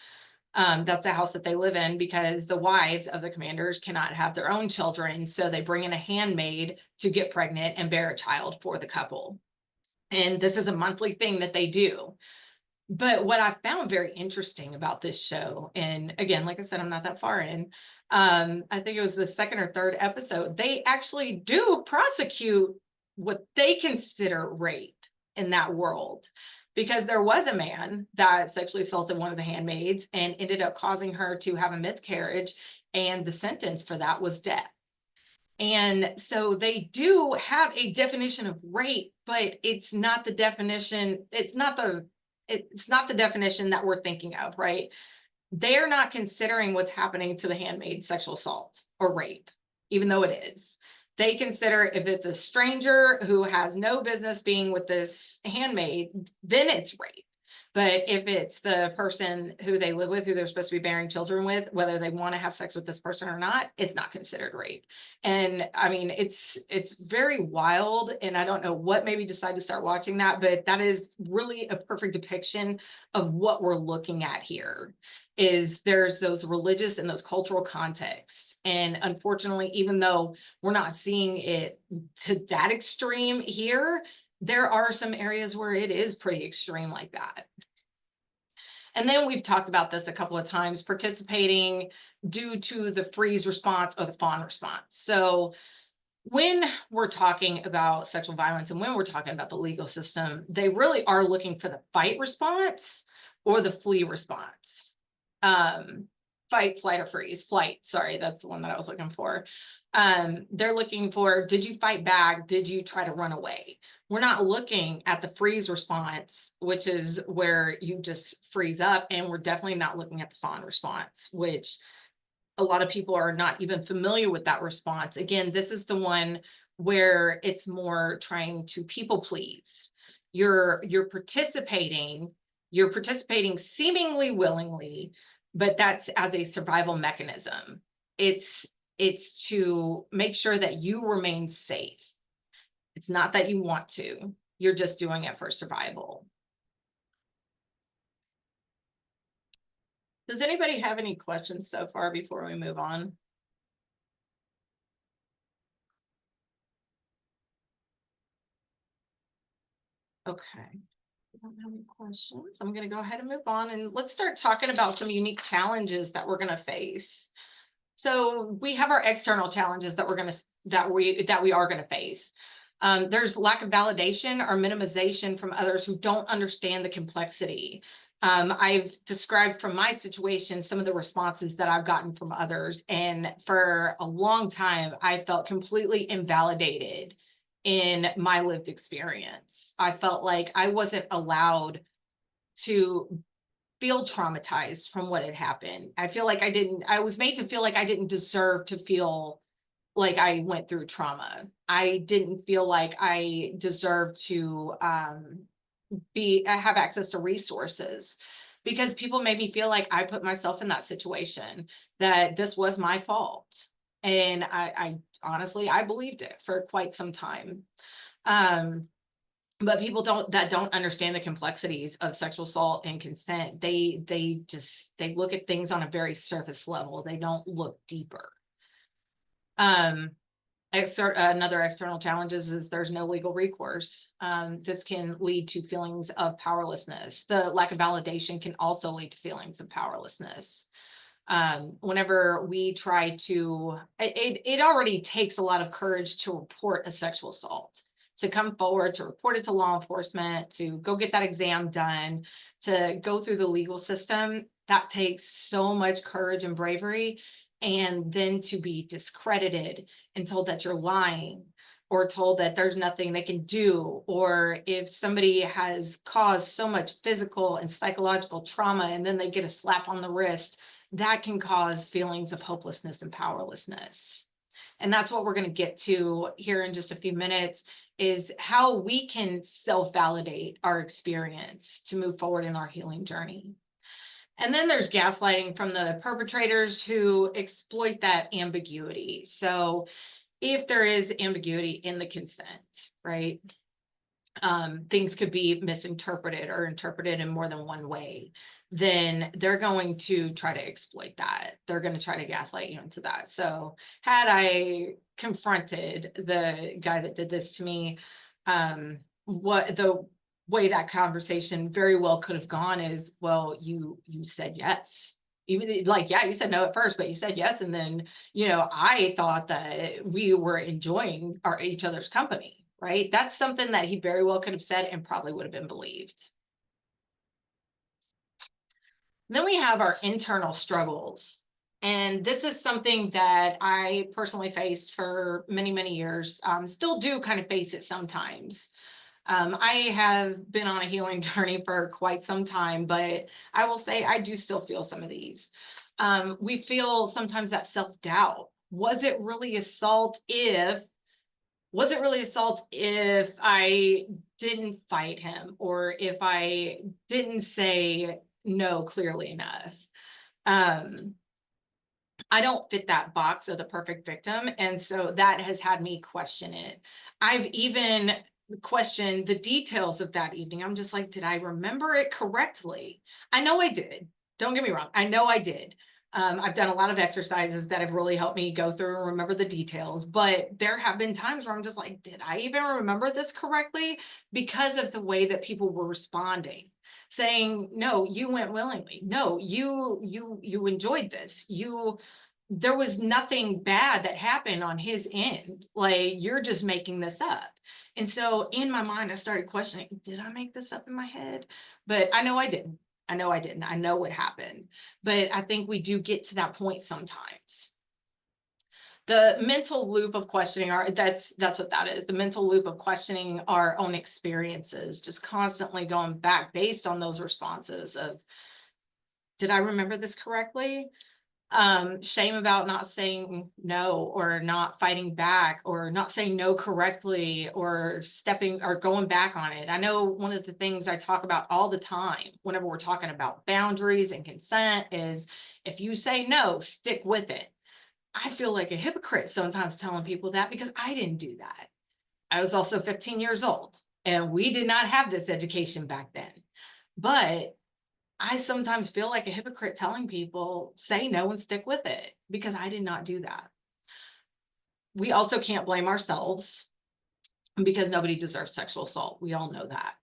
That's the house that they live in, because the wives of the commanders cannot have their own children. So they bring in a handmaid to get pregnant and bear a child for the couple. And this is a monthly thing that they do. But what I found very interesting about this show, and again, like I said, I'm not that far in, I think it was the second or third episode, they actually do prosecute what they consider rape in that world. Because there was a man that sexually assaulted one of the handmaids and ended up causing her to have a miscarriage, and the sentence for that was death. And so they do have a definition of rape, but it's not the definition, it's not the definition that we're thinking of, right? They're not considering what's happening to the handmaid sexual assault or rape, even though it is. They consider if it's a stranger who has no business being with this handmaid, then it's rape. But if it's the person who they live with, who they're supposed to be bearing children with, whether they want to have sex with this person or not, it's not considered rape. And I mean, it's very wild. And I don't know what made me decide to start watching that, but that is really a perfect depiction of what we're looking at here. Is there's those religious and those cultural contexts. And unfortunately, even though we're not seeing it to that extreme here, there are some areas where it is pretty extreme like that. And then we've talked about this a couple of times, participating due to the freeze response or the fawn response. So when we're talking about sexual violence and when we're talking about the legal system, they really are looking for the fight response or the flee response. Fight, flight, or freeze. Flight, sorry, that's the one that I was looking for. They're looking for, did you fight back? Did you try to run away? We're not looking at the freeze response, which is where you just freeze up, and we're definitely not looking at the fawn response, which a lot of people are not even familiar with that response. Again, this is the one where it's more trying to people please. You're participating seemingly willingly, but that's as a survival mechanism. It's to make sure that you remain safe. It's not that you want to, you're just doing it for survival. Does anybody have any questions so far before we move on? Okay. I don't have any questions. I'm going to go ahead and move on, and let's start talking about some unique challenges that we're going to face. So we have our external challenges that we are going to face. There's lack of validation or minimization from others who don't understand the complexity. I've described from my situation some of the responses that I've gotten from others, and for a long time, I felt completely invalidated in my lived experience. I felt like I wasn't allowed to feel traumatized from what had happened. I feel like I was made to feel like I didn't deserve to feel like I went through trauma. I didn't feel like I deserved to have access to resources, because people made me feel like I put myself in that situation, that this was my fault. And I honestly, I believed it for quite some time. But people that don't understand the complexities of sexual assault and consent, they look at things on a very surface level. They don't look deeper. Another external challenges is there's no legal recourse. This can lead to feelings of powerlessness. The lack of validation can also lead to feelings of powerlessness. Whenever we try to, it already takes a lot of courage to report a sexual assault, to come forward, to report it to law enforcement, to go get that exam done, to go through the legal system. That takes so much courage and bravery. And then to be discredited and told that you're lying, or told that there's nothing they can do, or if somebody has caused so much physical and psychological trauma and then they get a slap on the wrist, that can cause feelings of hopelessness and powerlessness. And that's what we're going to get to here in just a few minutes, is how we can self-validate our experience to move forward in our healing journey. And then there's gaslighting from the perpetrators who exploit that ambiguity. So if there is ambiguity in the consent, right? Things could be misinterpreted or interpreted in more than one way, then they're going to try to exploit that. They're going to try to gaslight you into that. So had I confronted the guy that did this to me, what the way that conversation very well could have gone is, well, you said yes. Even like, yeah, you said no at first, but you said yes. And then, I thought that we were enjoying each other's company. Right? That's something that he very well could have said and probably would have been believed. Then we have our internal struggles. And this is something that I personally faced for many, many years. Still do kind of face it sometimes. I have been on a healing journey for quite some time, but I will say I do still feel some of these. We feel sometimes that self-doubt. Was it really assault if I didn't fight him, or if I didn't say no clearly enough? I don't fit that box of the perfect victim. And so that has had me question it. I've even questioned the details of that evening. I'm just like, did I remember it correctly? I know I did. Don't get me wrong. I know I did. I've done a lot of exercises that have really helped me go through and remember the details, but there have been times where I'm just like, did I even remember this correctly? Because of the way that people were responding, saying, no, you went willingly. No, you enjoyed this. There was nothing bad that happened on his end. Like, you're just making this up. And so in my mind, I started questioning, did I make this up in my head? But I know I didn't. I know I didn't. I know what happened. But I think we do get to that point sometimes. The mental loop of questioning that's what that is. The mental loop of questioning our own experiences, just constantly going back based on those responses of, did I remember this correctly? Shame about not saying no, or not fighting back, or not saying no correctly, or stepping or going back on it. I know one of the things I talk about all the time whenever we're talking about boundaries and consent is, if you say no, stick with it. I feel like a hypocrite sometimes telling people that, because I didn't do that. I was also 15 years old and we did not have this education back then. But I sometimes feel like a hypocrite telling people, say no and stick with it, because I did not do that. We also can't blame ourselves, because nobody deserves sexual assault. We all know that.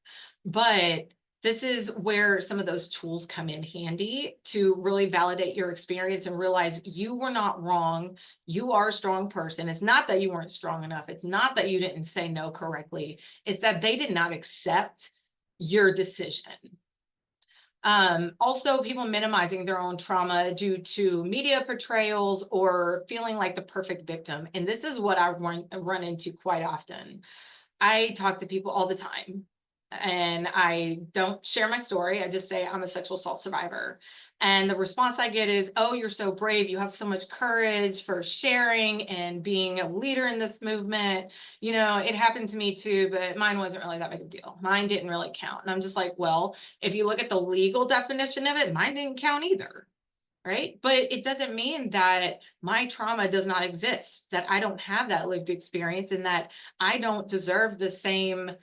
But this is where some of those tools come in handy to really validate your experience and realize you were not wrong. You are a strong person. It's not that you weren't strong enough. It's not that you didn't say no correctly. It's that they did not accept your decision. Also, people minimizing their own trauma due to media portrayals or feeling like the perfect victim. And this is what I run into quite often. I talk to people all the time, and I don't share my story. I just say I'm a sexual assault survivor. And the response I get is, oh, you're so brave. You have so much courage for sharing and being a leader in this movement. It happened to me too, but mine wasn't really that big a deal. Mine didn't really count. And I'm just like, well, if you look at the legal definition of it, mine didn't count either. Right. But it doesn't mean that my trauma does not exist, that I don't have that lived experience, and that I don't deserve the same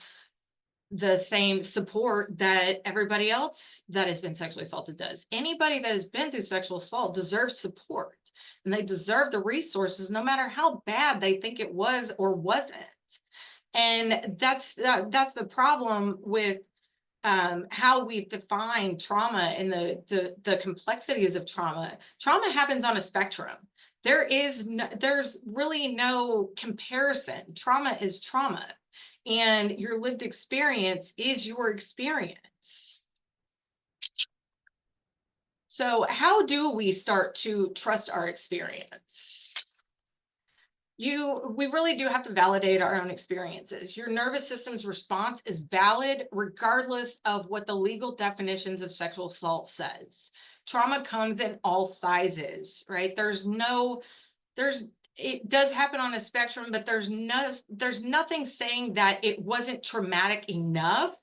support that everybody else that has been sexually assaulted does. Anybody that has been through sexual assault deserves support, and they deserve the resources, no matter how bad they think it was or wasn't. And that's the problem with how we've defined trauma and the complexities of trauma. Trauma happens on a spectrum. There's really no comparison. Trauma is trauma, and your lived experience is your experience. So how do we start to trust our experience? We really do have to validate our own experiences. Your nervous system's response is valid regardless of what the legal definitions of sexual assault says. Trauma comes in all sizes, right? it does happen on a spectrum, but there's nothing saying that it wasn't traumatic enough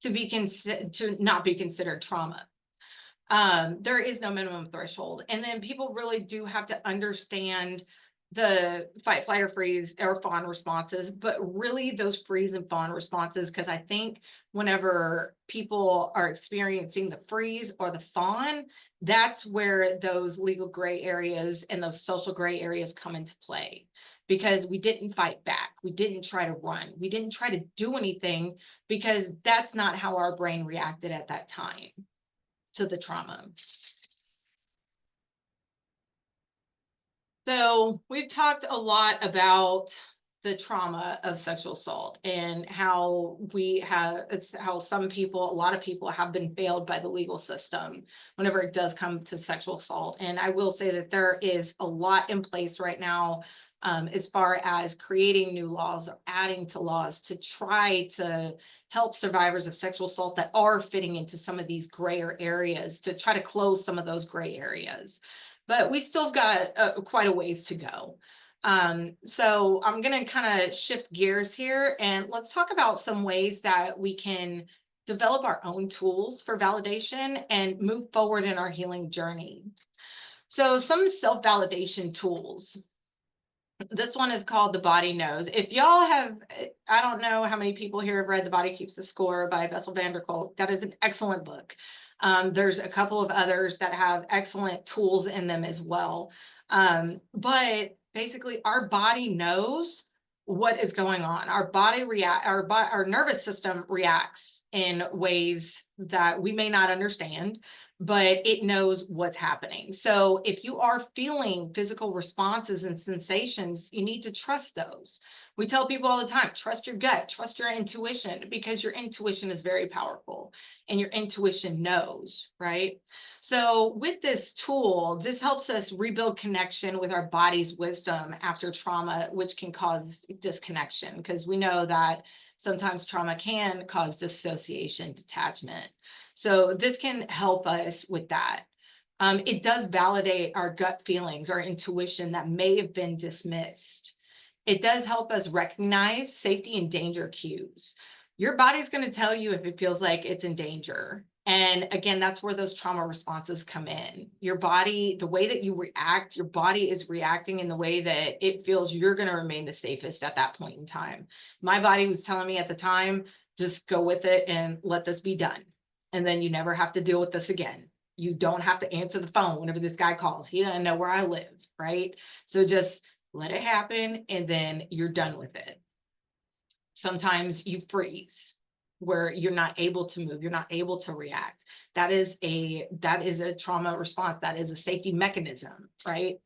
to to not be considered trauma. There is no minimum threshold. And then people really do have to understand the fight, flight, or freeze or fawn responses, but really those freeze and fawn responses, because I think whenever people are experiencing the freeze or the fawn, that's where those legal gray areas and those social gray areas come into play. Because we didn't fight back, we didn't try to run, we didn't try to do anything, because that's not how our brain reacted at that time to the trauma. So we've talked a lot about the trauma of sexual assault and how it's how some people, a lot of people have been failed by the legal system whenever it does come to sexual assault. And I will say that there is a lot in place right now, as far as creating new laws or adding to laws to try to help survivors of sexual assault that are fitting into some of these grayer areas, to try to close some of those gray areas. But we still got quite a ways to go. So I'm going to kind of shift gears here, and let's talk about some ways that we can develop our own tools for validation and move forward in our healing journey. So some self-validation tools. This one is called The Body Knows. If y'all have, I don't know how many people here have read The Body Keeps the Score by Bessel van der Kolk. That is an excellent book. There's a couple of others that have excellent tools in them as well. But basically, our body knows what is going on. Our nervous system reacts in ways that we may not understand, but it knows what's happening. So if you are feeling physical responses and sensations, you need to trust those. We tell people all the time, trust your gut, trust your intuition, because your intuition is very powerful and your intuition knows, right? So with this tool, this helps us rebuild connection with our body's wisdom after trauma, which can cause disconnection, because we know that sometimes trauma can cause dissociation, detachment. So this can help us with that. It does validate our gut feelings, our intuition that may have been dismissed. It does help us recognize safety and danger cues. Your body's going to tell you if it feels like it's in danger. And again, that's where those trauma responses come in. Your body, the way that you react, your body is reacting in the way that it feels you're going to remain the safest at that point in time. My body was telling me at the time, just go with it and let this be done. And then you never have to deal with this again. You don't have to answer the phone whenever this guy calls. He doesn't know where I live, right? So just let it happen, and then you're done with it. Sometimes you freeze, where you're not able to move, you're not able to react. That is a trauma response. That is a safety mechanism, right?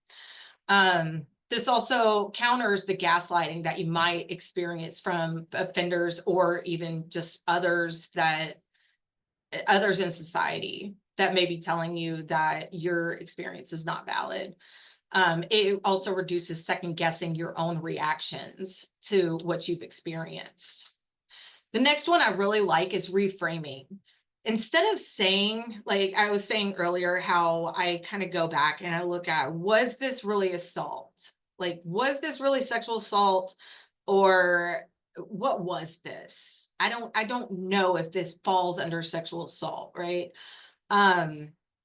This also counters the gaslighting that you might experience from offenders or even just others in society that may be telling you that your experience is not valid. It also reduces second guessing your own reactions to what you've experienced. The next one I really like is reframing. Instead of saying, like I was saying earlier, how I kind of go back and I look at, was this really assault? Like, was this really sexual assault, or what was this? I don't know if this falls under sexual assault, right?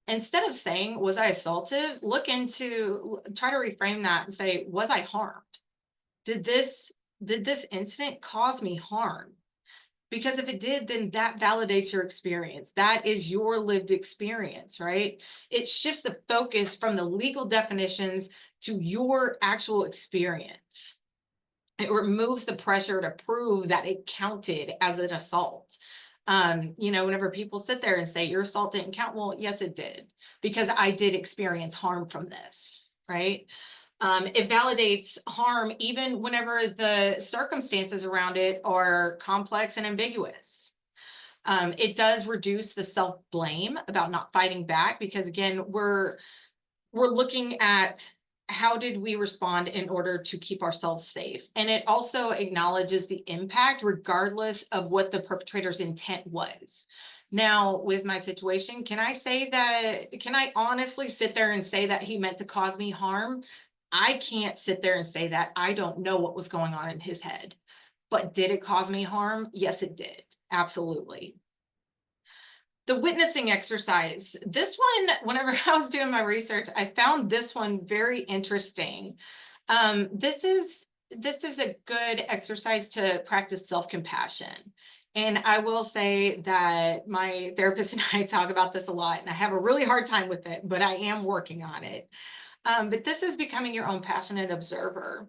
Instead of saying, was I assaulted, try to reframe that and say, was I harmed? Did this incident cause me harm? Because if it did, then that validates your experience. That is your lived experience, right? It shifts the focus from the legal definitions to your actual experience. It removes the pressure to prove that it counted as an assault. Whenever people sit there and say your assault didn't count, well, yes, it did, because I did experience harm from this, right? It validates harm even whenever the circumstances around it are complex and ambiguous. It does reduce the self-blame about not fighting back, because again, we're looking at how did we respond in order to keep ourselves safe. And it also acknowledges the impact regardless of what the perpetrator's intent was. Now, with my situation, can I honestly sit there and say that he meant to cause me harm? I can't sit there and say that I don't know what was going on in his head. But did it cause me harm? Yes, it did. Absolutely. The witnessing exercise. This one, whenever I was doing my research, I found this one very interesting. This is a good exercise to practice self-compassion. And I will say that my therapist and I talk about this a lot, and I have a really hard time with it, but I am working on it. But this is becoming your own passionate observer.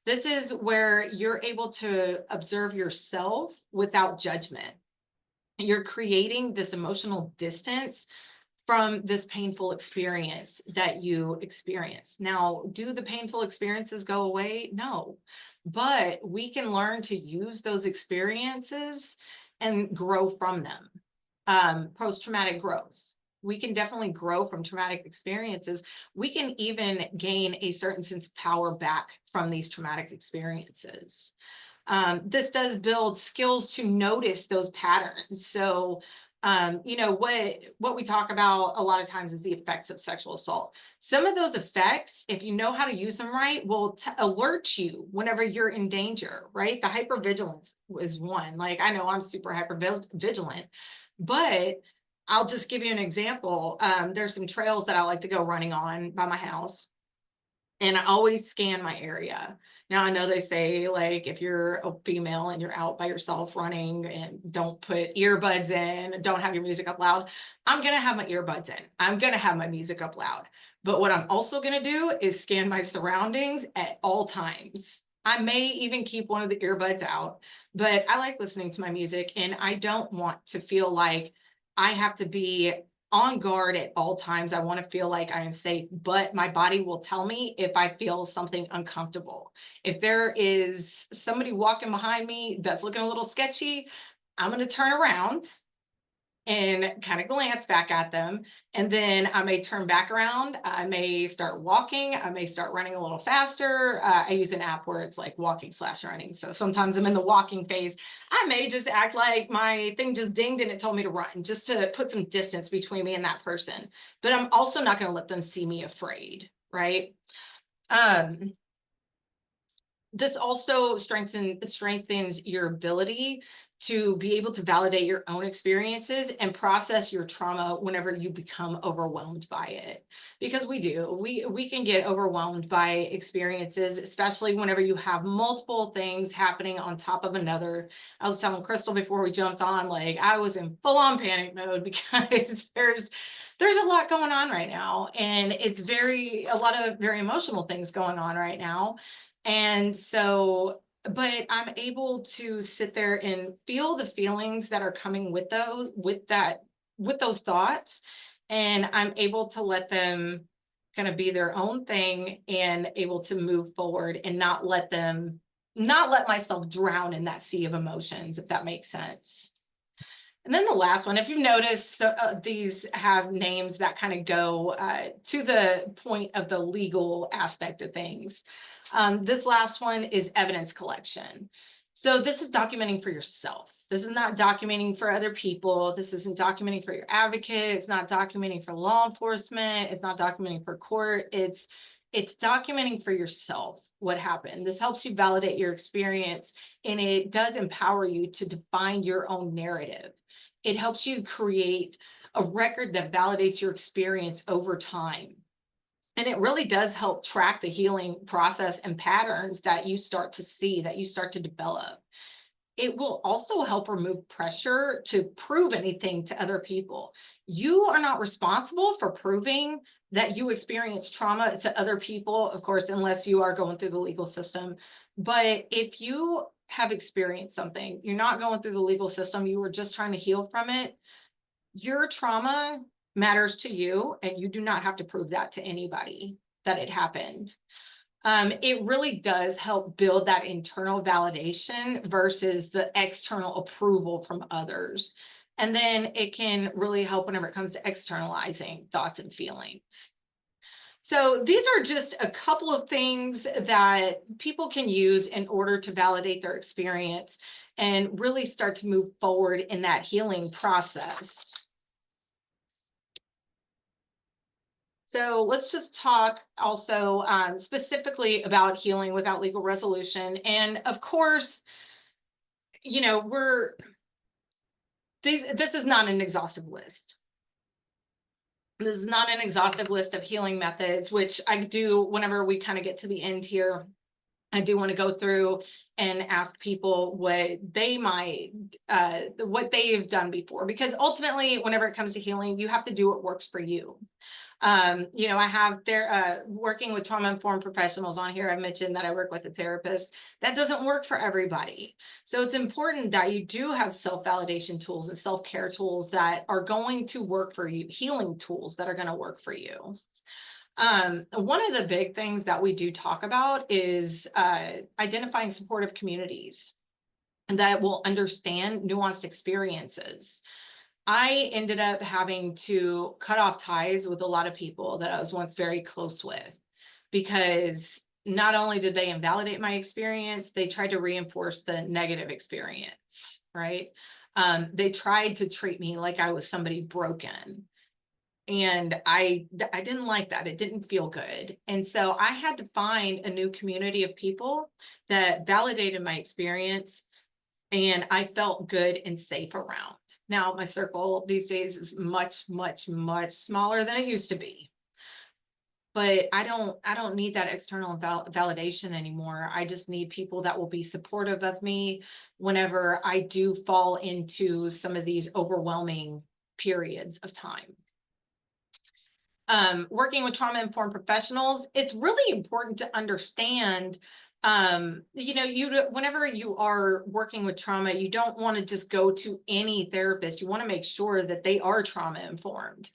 This is where you're able to observe yourself without judgment. You're creating this emotional distance from this painful experience that you experience. Now, do the painful experiences go away? No, but we can learn to use those experiences and grow from them. Post-traumatic growth. We can definitely grow from traumatic experiences. We can even gain a certain sense of power back from these traumatic experiences. This does build skills to notice those patterns. So, what we talk about a lot of times is the effects of sexual assault. Some of those effects, if you know how to use them right, will alert you whenever you're in danger, right? The hypervigilance is one. Like, I know I'm super hypervigilant, but I'll just give you an example. There's some trails that I like to go running on by my house, and I always scan my area. Now, I know they say, like, if you're a female and you're out by yourself running and don't put earbuds in, don't have your music up loud. I'm going to have my earbuds in. I'm going to have my music up loud. But what I'm also going to do is scan my surroundings at all times. I may even keep one of the earbuds out, but I like listening to my music, and I don't want to feel like I have to be on guard at all times. I want to feel like I am safe, but my body will tell me if I feel something uncomfortable. If there is somebody walking behind me that's looking a little sketchy, I'm going to turn around and kind of glance back at them. And then I may turn back around. I may start walking. I may start running a little faster. I use an app where it's like walking/running. So sometimes I'm in the walking phase. I may just act like my thing just dinged and it told me to run, just to put some distance between me and that person. But I'm also not going to let them see me afraid, right? Um, this also strengthens your ability to be able to validate your own experiences and process your trauma whenever you become overwhelmed by it. Because we can get overwhelmed by experiences, especially whenever you have multiple things happening on top of another. I was telling Crystal before we jumped on, like, I was in full-on panic mode because there's a lot going on right now, and it's a lot of very emotional things going on right now. And so, but I'm able to sit there and feel the feelings that are coming with those thoughts. And I'm able to let them kind of be their own thing and able to move forward and not let myself drown in that sea of emotions, if that makes sense. And then the last one, if you notice, these have names that kind of go to the point of the legal aspect of things. This last one is evidence collection. So this is documenting for yourself. This is not documenting for other people. This isn't documenting for your advocate. It's not documenting for law enforcement. It's not documenting for court. It's documenting for yourself what happened. This helps you validate your experience, and it does empower you to define your own narrative. It helps you create a record that validates your experience over time. And it really does help track the healing process and patterns that you start to see, that you start to develop. It will also help remove pressure to prove anything to other people. You are not responsible for proving that you experience trauma to other people, of course, unless you are going through the legal system. But if you have experienced something, you're not going through the legal system, you were just trying to heal from it, your trauma matters to you, and you do not have to prove that to anybody that it happened. It really does help build that internal validation versus the external approval from others. And then it can really help whenever it comes to externalizing thoughts and feelings. So these are just a couple of things that people can use in order to validate their experience and really start to move forward in that healing process. So let's just talk also specifically about healing without legal resolution. And of course, we're this is not an exhaustive list. This is not an exhaustive list of healing methods, which I do whenever we kind of get to the end here. I do want to go through and ask people what what they've done before, because ultimately, whenever it comes to healing, you have to do what works for you. I have working with trauma-informed professionals on here. I mentioned that I work with a therapist. That doesn't work for everybody. So it's important that you do have self-validation tools and self-care tools that are going to work for you, healing tools that are going to work for you. One of the big things that we do talk about is identifying supportive communities and that will understand nuanced experiences. I ended up having to cut off ties with a lot of people that I was once very close with, because not only did they invalidate my experience, they tried to reinforce the negative experience, right? They tried to treat me like I was somebody broken. And I didn't like that. It didn't feel good. And so I had to find a new community of people that validated my experience and I felt good and safe around. Now my circle these days is much, much, much smaller than it used to be. But I don't need that external validation anymore. I just need people that will be supportive of me whenever I do fall into some of these overwhelming periods of time. Working with trauma-informed professionals, it's really important to understand, whenever you are working with trauma, you don't want to just go to any therapist. You want to make sure that they are trauma-informed.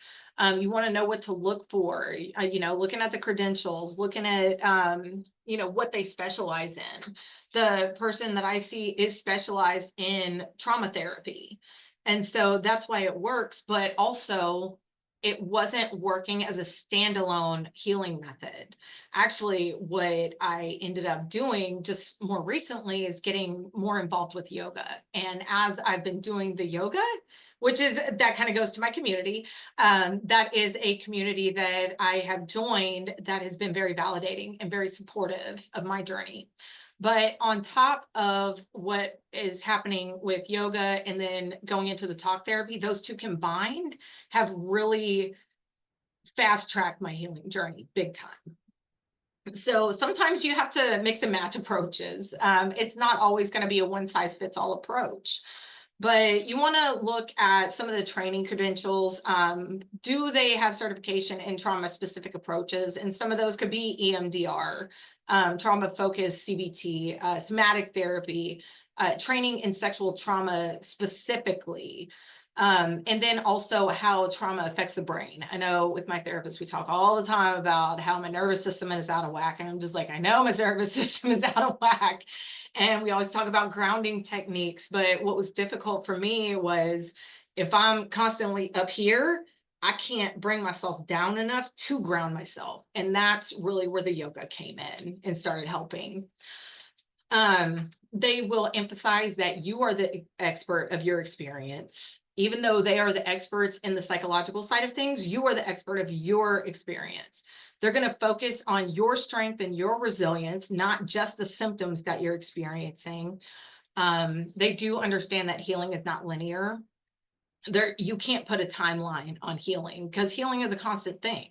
You want to know what to look for, looking at the credentials, looking at, what they specialize in. The person that I see is specialized in trauma therapy. And so that's why it works, but also it wasn't working as a standalone healing method. Actually, what I ended up doing just more recently is getting more involved with yoga. And as I've been doing the yoga, which is that kind of goes to my community, that is a community that I have joined that has been very validating and very supportive of my journey. But on top of what is happening with yoga and then going into the talk therapy, those two combined have really fast tracked my healing journey big time. So sometimes you have to mix and match approaches. It's not always going to be a one size fits all approach. But you want to look at some of the training credentials. Do they have certification in trauma specific approaches? And some of those could be EMDR, trauma focused CBT, somatic therapy, training in sexual trauma specifically. And then also how trauma affects the brain. I know with my therapist, we talk all the time about how my nervous system is out of whack. And I'm just like, I know my nervous system is out of whack. And we always talk about grounding techniques. But what was difficult for me was if I'm constantly up here, I can't bring myself down enough to ground myself. And that's really where the yoga came in and started helping. They will emphasize that you are the expert of your experience. Even though they are the experts in the psychological side of things, you are the expert of your experience. They're going to focus on your strength and your resilience, not just the symptoms that you're experiencing. They do understand that healing is not linear. You can't put a timeline on healing because healing is a constant thing.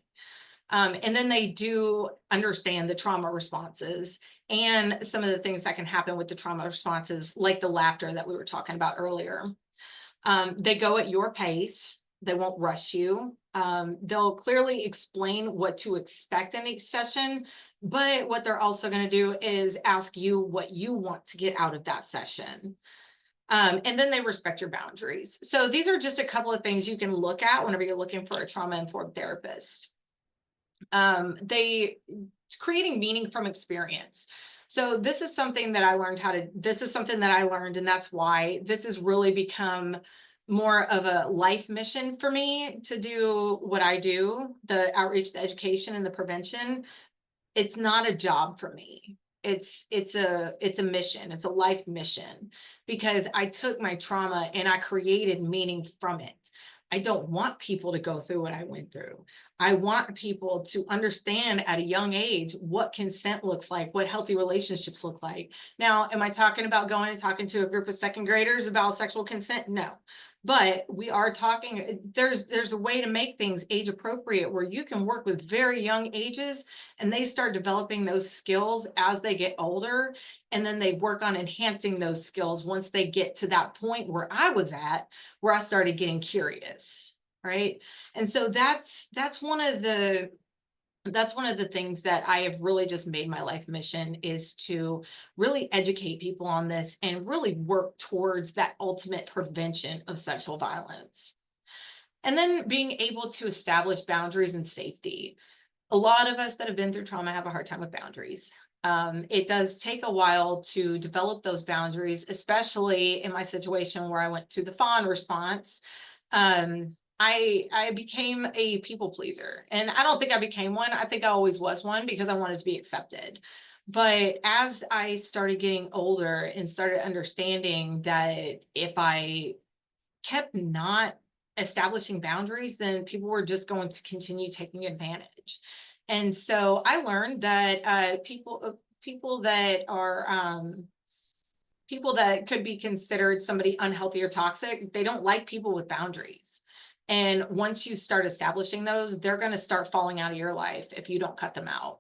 And then they do understand the trauma responses and some of the things that can happen with the trauma responses, like the laughter that we were talking about earlier. They go at your pace. They won't rush you. They'll clearly explain what to expect in each session, but what they're also going to do is ask you what you want to get out of that session. And then they respect your boundaries. So these are just a couple of things you can look at whenever you're looking for a trauma-informed therapist. Creating meaning from experience. So this is something that I learned and that's why this has really become more of a life mission for me to do what I do, the outreach, the education, and the prevention. It's not a job for me. It's a mission. It's a life mission because I took my trauma and I created meaning from it. I don't want people to go through what I went through. I want people to understand at a young age what consent looks like, what healthy relationships look like. Now, am I talking about going and talking to a group of second graders about sexual consent? No. But we are talking, there's a way to make things age appropriate where you can work with very young ages and they start developing those skills as they get older. And then they work on enhancing those skills once they get to that point where I was at, where I started getting curious, right? And so that's one of the things that I have really just made my life mission, is to really educate people on this and really work towards that ultimate prevention of sexual violence. And then being able to establish boundaries and safety. A lot of us that have been through trauma have a hard time with boundaries. It does take a while to develop those boundaries, especially in my situation where I went to the fawn response. I became a people pleaser, and I don't think I became one. I think I always was one because I wanted to be accepted. But as I started getting older and started understanding that if I kept not establishing boundaries, then people were just going to continue taking advantage. And so I learned that people that are people that could be considered somebody unhealthy or toxic, they don't like people with boundaries. And once you start establishing those, they're going to start falling out of your life if you don't cut them out.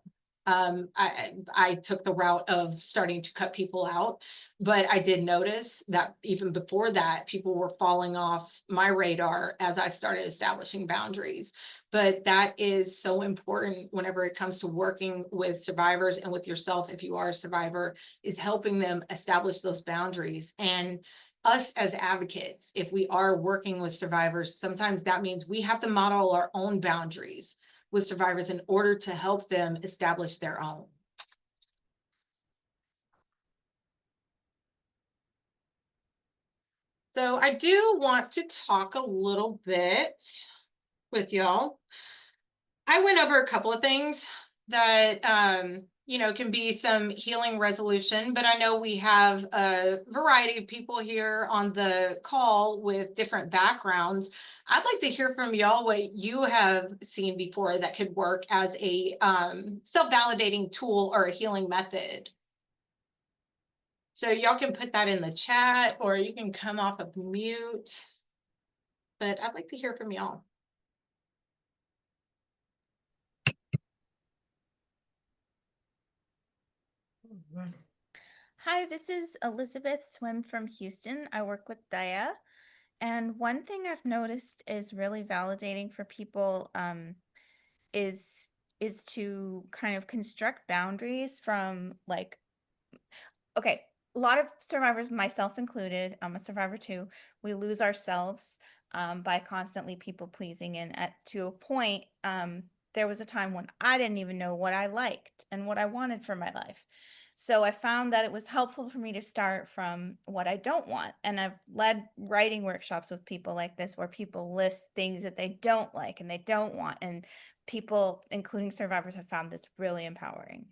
I took the route of starting to cut people out, but I did notice that even before that, people were falling off my radar as I started establishing boundaries. But that is so important whenever it comes to working with survivors and with yourself, if you are a survivor, is helping them establish those boundaries. And us as advocates, if we are working with survivors, sometimes that means we have to model our own boundaries with survivors in order to help them establish their own. So I do want to talk a little bit with y'all. I went over a couple of things that can be some healing resolution, but I know we have a variety of people here on the call with different backgrounds. I'd like to hear from y'all what you have seen before that could work as a self-validating tool or a healing method. So y'all can put that in the chat or you can come off of mute, but I'd like to hear from y'all. Hi, this is Elizabeth Swim from Houston. I work with Daya. And one thing I've noticed is really validating for people is to kind of construct boundaries from like, okay, a lot of survivors, myself included, I'm a survivor too, we lose ourselves by constantly people pleasing. And to a point, there was a time when I didn't even know what I liked and what I wanted for my life. So I found that it was helpful for me to start from what I don't want. And I've led writing workshops with people like this where people list things that they don't like and they don't want. And people, including survivors, have found this really empowering.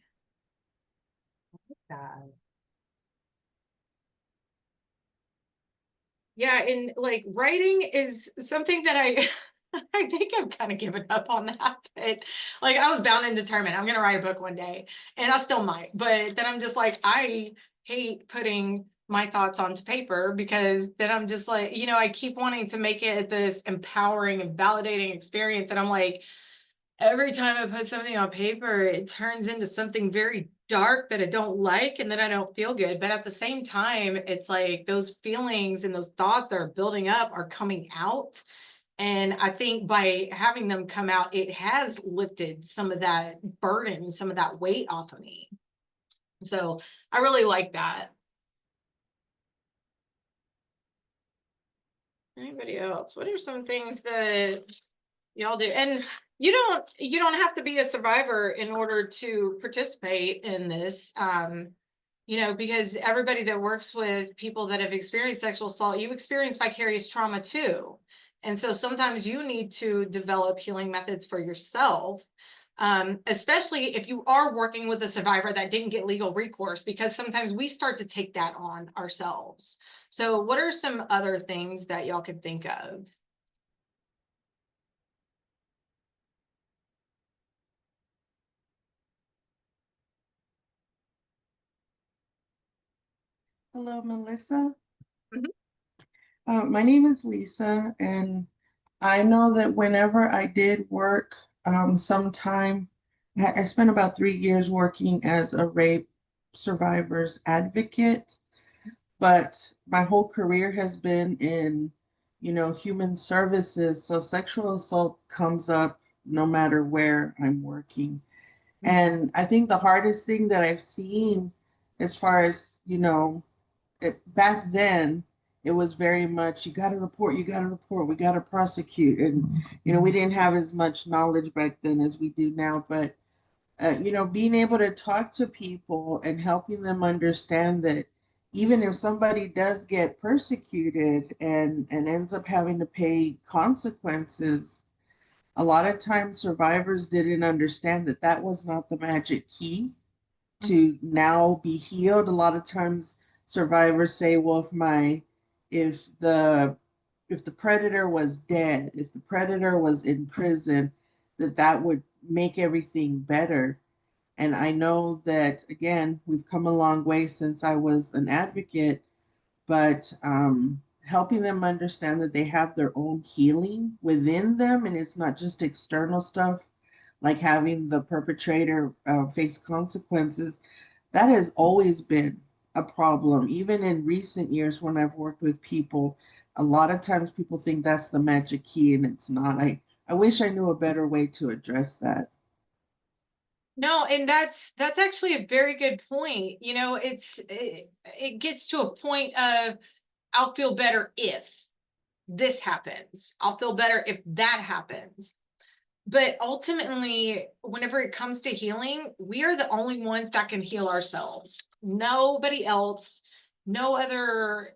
Yeah, and like writing is something that I I think I've kind of given up on that. But like I was bound and determined I'm gonna write a book one day, and I still might. But then I'm just like, I hate putting my thoughts onto paper because then I'm just like, I keep wanting to make it this empowering and validating experience. And I'm like, every time I put something on paper, it turns into something very dark that I don't like, and then I don't feel good. But at the same time, it's like those feelings and those thoughts that are building up are coming out. And I think by having them come out, it has lifted some of that burden, some of that weight off of me. So I really like that. Anybody else? What are some things that y'all do? And you don't have to be a survivor in order to participate in this. Because everybody that works with people that have experienced sexual assault, you experience vicarious trauma too. And so sometimes you need to develop healing methods for yourself, especially if you are working with a survivor that didn't get legal recourse, because sometimes we start to take that on ourselves. So what are some other things that y'all could think of? Hello, Melissa. Mhm. My name is Lisa, and I know that whenever I did work, sometime I spent about 3 years working as a rape survivors advocate, but my whole career has been in, human services. So sexual assault comes up no matter where I'm working. And I think the hardest thing that I've seen as far as, back then it was very much, you got to report, we got to prosecute. And, we didn't have as much knowledge back then as we do now. But, being able to talk to people and helping them understand that even if somebody does get persecuted and ends up having to pay consequences, a lot of times survivors didn't understand that that was not the magic key to now be healed. A lot of times survivors say, well, if the if the predator was dead, if the predator was in prison, that would make everything better. And I know that, again, we've come a long way since I was an advocate, but helping them understand that they have their own healing within them and it's not just external stuff like having the perpetrator face consequences. That has always been a problem. Even in recent years, when I've worked with people, a lot of times people think that's the magic key, and it's not. I wish I knew a better way to address that. No, and that's actually a very good point. It gets to a point of I'll feel better if this happens. I'll feel better if that happens. But ultimately, whenever it comes to healing, we are the only ones that can heal ourselves. Nobody else, no other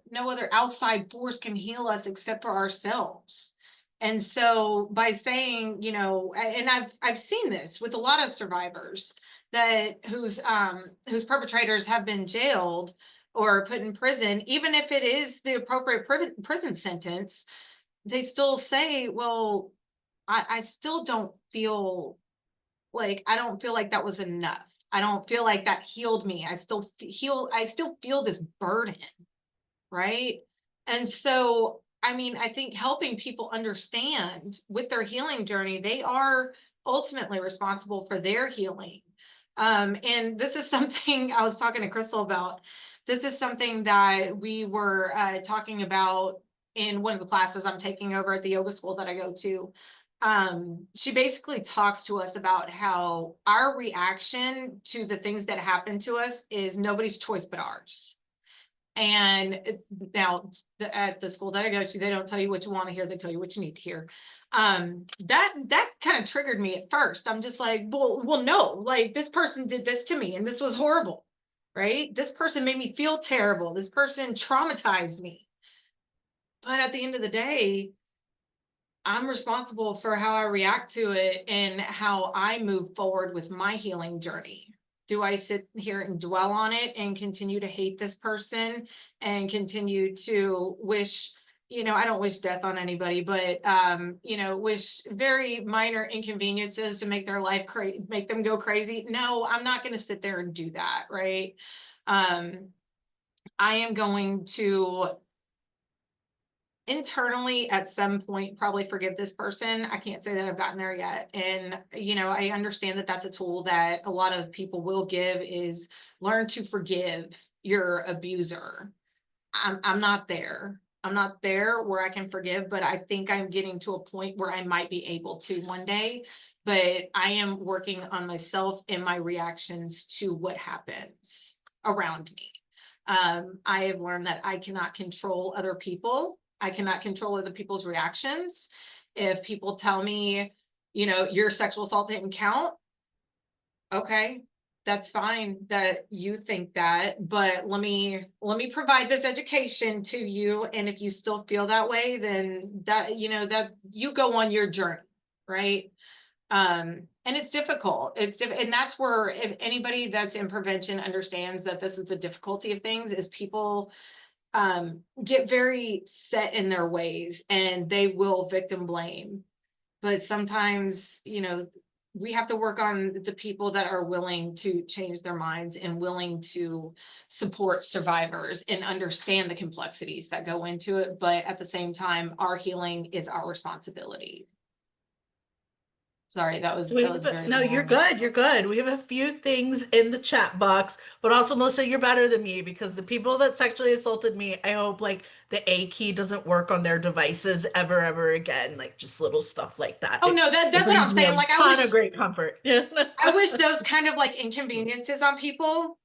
outside force can heal us except for ourselves. And so by saying, and I've seen this with a lot of survivors that whose perpetrators have been jailed or put in prison, even if it is the appropriate prison sentence, they still say, well, I still don't feel I don't feel like that was enough. I don't feel like that healed me. I still feel this burden, right? And so, I mean, I think helping people understand with their healing journey, they are ultimately responsible for their healing. And this is something I was talking to Crystal about. This is something that we were talking about in one of the classes I'm taking over at the yoga school that I go to. She basically talks to us about how our reaction to the things that happen to us is nobody's choice but ours. And now at the school that I go to, they don't tell you what you want to hear, they tell you what you need to hear. That kind of triggered me at first. I'm just like, well, no, like this person did this to me and this was horrible, right? This person made me feel terrible. This person traumatized me. But at the end of the day, I'm responsible for how I react to it and how I move forward with my healing journey. Do I sit here and dwell on it and continue to hate this person and continue to wish, I don't wish death on anybody, but wish very minor inconveniences to make their life make them go crazy? No, I'm not going to sit there and do that, right? I am going to internally at some point probably forgive this person. I can't say that I've gotten there yet. And, I understand that that's a tool that a lot of people will give is learn to forgive your abuser. I'm not there. I'm not there where I can forgive, but I think I'm getting to a point where I might be able to one day. But I am working on myself and my reactions to what happens around me. I have learned that I cannot control other people. I cannot control other people's reactions. If people tell me, your sexual assault didn't count, okay, that's fine that you think that, but let me provide this education to you. And if you still feel that way, then that you go on your journey, right? And it's difficult. And that's where if anybody that's in prevention understands that this is the difficulty of things is people get very set in their ways and they will victim blame. But sometimes, we have to work on the people that are willing to change their minds and willing to support survivors and understand the complexities that go into it. But at the same time, our healing is our responsibility. Sorry, that was very No, you're long. good. You're good. We have a few things in the chat box, but also, Melissa, you're better than me because the people that sexually assaulted me, I hope like the A key doesn't work on their devices ever again. Like just little stuff like that. Oh no, It that's what I'm brings me saying. a Like I ton wish, of great comfort. I wish those kind of like inconveniences on people,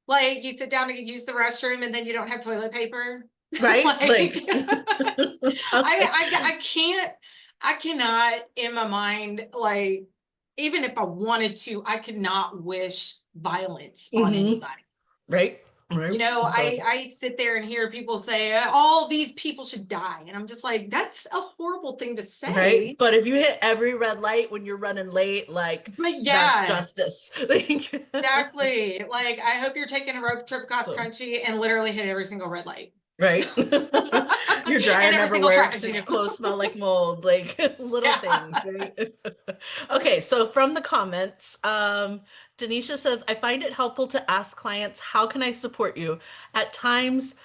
like you sit down to use the restroom and then you don't have toilet paper. Right? Like, Okay. I cannot in my mind, like, even if I wanted to, I could not wish violence on Mhm. anybody. Right? Right. You know, I sit there and hear people say, all these people should die. And I'm just like, that's a horrible thing to say. Right. But if you hit every red light when you're running late, like But that's yeah, justice. exactly. Like, I hope you're taking a road trip across So, country and literally hit every single red light. right? Your dryer And every never single traffic works and your jam. clothes smell like mold, like little Yeah. things, right? Okay, so from the comments, Denisha says, I find it helpful to ask clients, how can I support you? At times,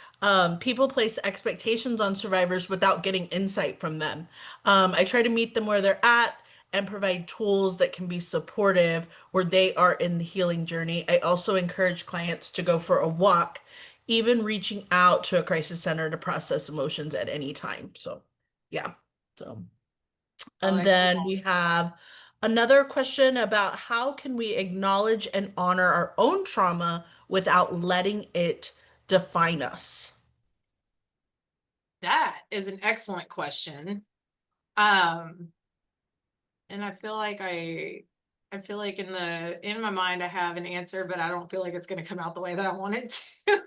people place expectations on survivors without getting insight from them. I try to meet them where they're at and provide tools that can be supportive where they are in the healing journey. I also encourage clients to go for a walk, even reaching out to a crisis center to process emotions at any time. So, yeah. So, and then we have another question about how can we acknowledge and honor our own trauma without letting it define us? That is an excellent question. And I feel like in my mind I have an answer, but I don't feel like it's going to come out the way that I want it to.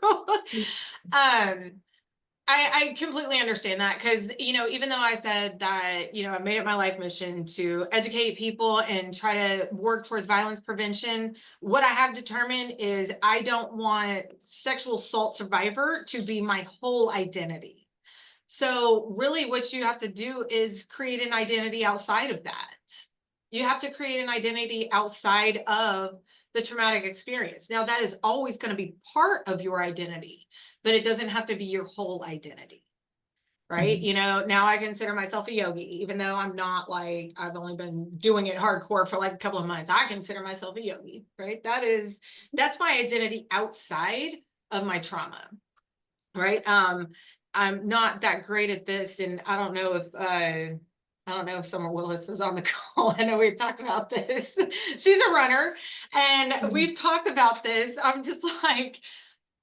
I completely understand that because, even though I said that, I made it my life mission to educate people and try to work towards violence prevention, what I have determined is I don't want sexual assault survivor to be my whole identity. So really what you have to do is create an identity outside of that. You have to create an identity outside of the traumatic experience. Now that is always going to be part of your identity, but it doesn't have to be your whole identity, right? Now I consider myself a yogi, even though I'm not like, I've only been doing it hardcore for like a couple of months. I consider myself a yogi, right? That's my identity outside of my trauma, right? I'm not that great at this, and I don't know if Summer Willis is on the call. I know we've talked about this. She's a runner, and we've talked about this. I'm just like,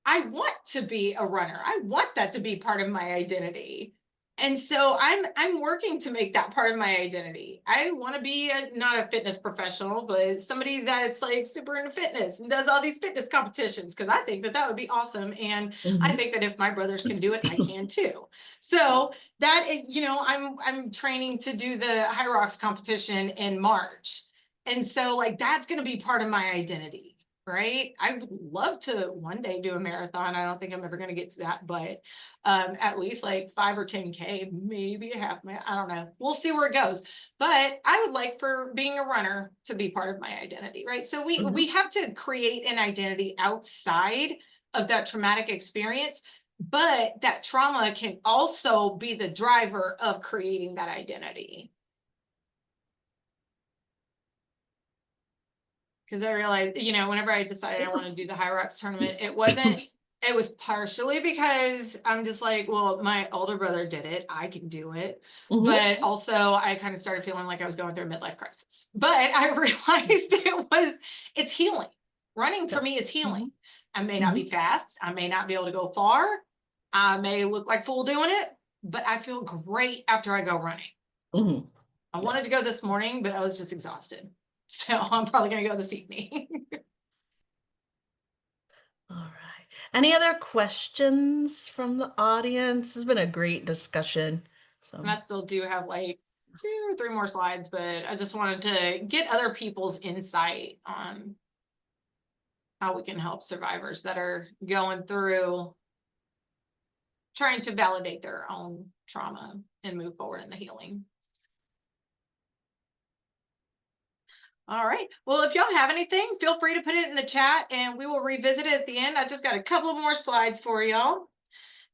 I want to be a runner. I want that to be part of my identity. And so I'm working to make that part of my identity. I want to be not a fitness professional, but somebody that's like super into fitness and does all these fitness competitions because I think that would be awesome. And I think that if my brothers can do it, I can too. So that, I'm training to do the High Rocks competition in March. And so like, that's going to be part of my identity. Right. I would love to one day do a marathon. I don't think I'm ever going to get to that, but at least like 5 or 10K, maybe a half marathon. I don't know. We'll see where it goes. But I would like for being a runner to be part of my identity. Right. So we have to create an identity outside of that traumatic experience. But that trauma can also be the driver of creating that identity. Because I realized, whenever I decided I want to do the High Rocks tournament, it was partially because I'm just like, well, my older brother did it. I can do it. But also I kind of started feeling like I was going through a midlife crisis. But I realized it's healing. Running for me is healing. I may not be fast. I may not be able to go far. I may look like a fool doing it, but I feel great after I go running. I wanted to go this morning, but I was just exhausted. So I'm probably going to go this evening. All right. Any other questions from the audience? This has been a great discussion. And I still do have like 2 or 3 more slides, but I just wanted to get other people's insight on how we can help survivors that are going through trying to validate their own trauma and move forward in the healing. All right. Well, if y'all have anything, feel free to put it in the chat and we will revisit it at the end. I just got a couple more slides for y'all.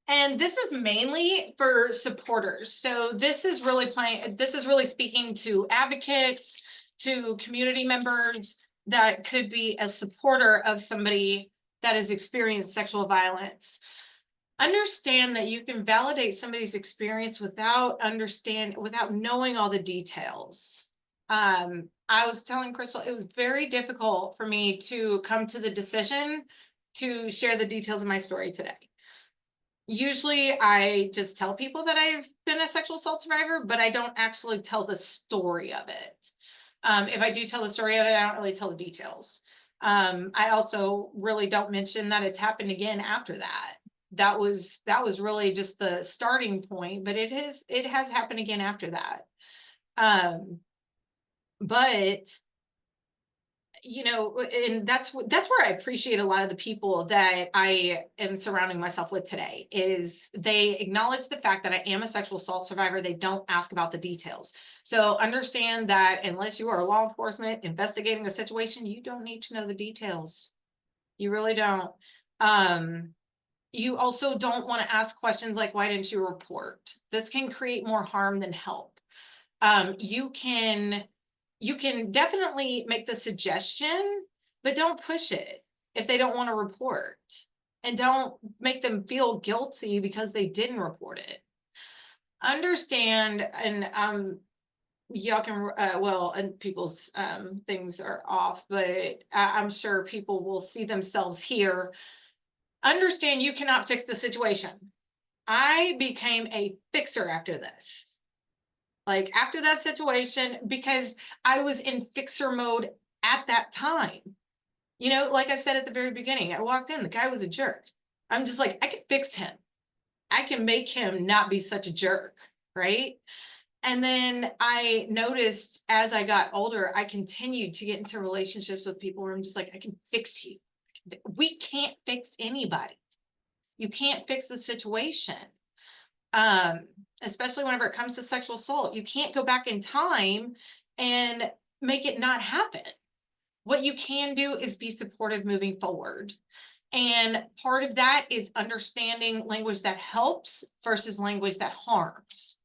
And this is mainly for supporters. So this is really speaking to advocates, to community members that could be a supporter of somebody that has experienced sexual violence. Understand that you can validate somebody's experience without knowing all the details. I was telling Crystal, it was very difficult for me to come to the decision to share the details of my story today. Usually I just tell people that I've been a sexual assault survivor, but I don't actually tell the story of it. If I do tell the story of it, I don't really tell the details. I also really don't mention that it's happened again after that. That was really just the starting point, but it has happened again after that. But you know, and that's where I appreciate a lot of the people that I am surrounding myself with today, is they acknowledge the fact that I am a sexual assault survivor. They don't ask about the details. So understand that unless you are law enforcement investigating a situation, you don't need to know the details. You really don't. You also don't want to ask questions like, why didn't you report? This can create more harm than help. You can definitely make the suggestion, but don't push it if they don't want to report, and don't make them feel guilty because they didn't report it. Understand, and y'all can and people's things are off, but I'm sure people will see themselves here. Understand you cannot fix the situation. I became a fixer after this. Like after that situation, because I was in fixer mode at that time. You know, like I said at the very beginning, I walked in, the guy was a jerk. I'm just like, I can fix him. I can make him not be such a jerk, right? And then I noticed as I got older, I continued to get into relationships with people where I'm just like, I can fix you. We can't fix anybody. You can't fix the situation. Especially whenever it comes to sexual assault, you can't go back in time and make it not happen. What you can do is be supportive moving forward. And part of that is understanding language that helps versus language that harms.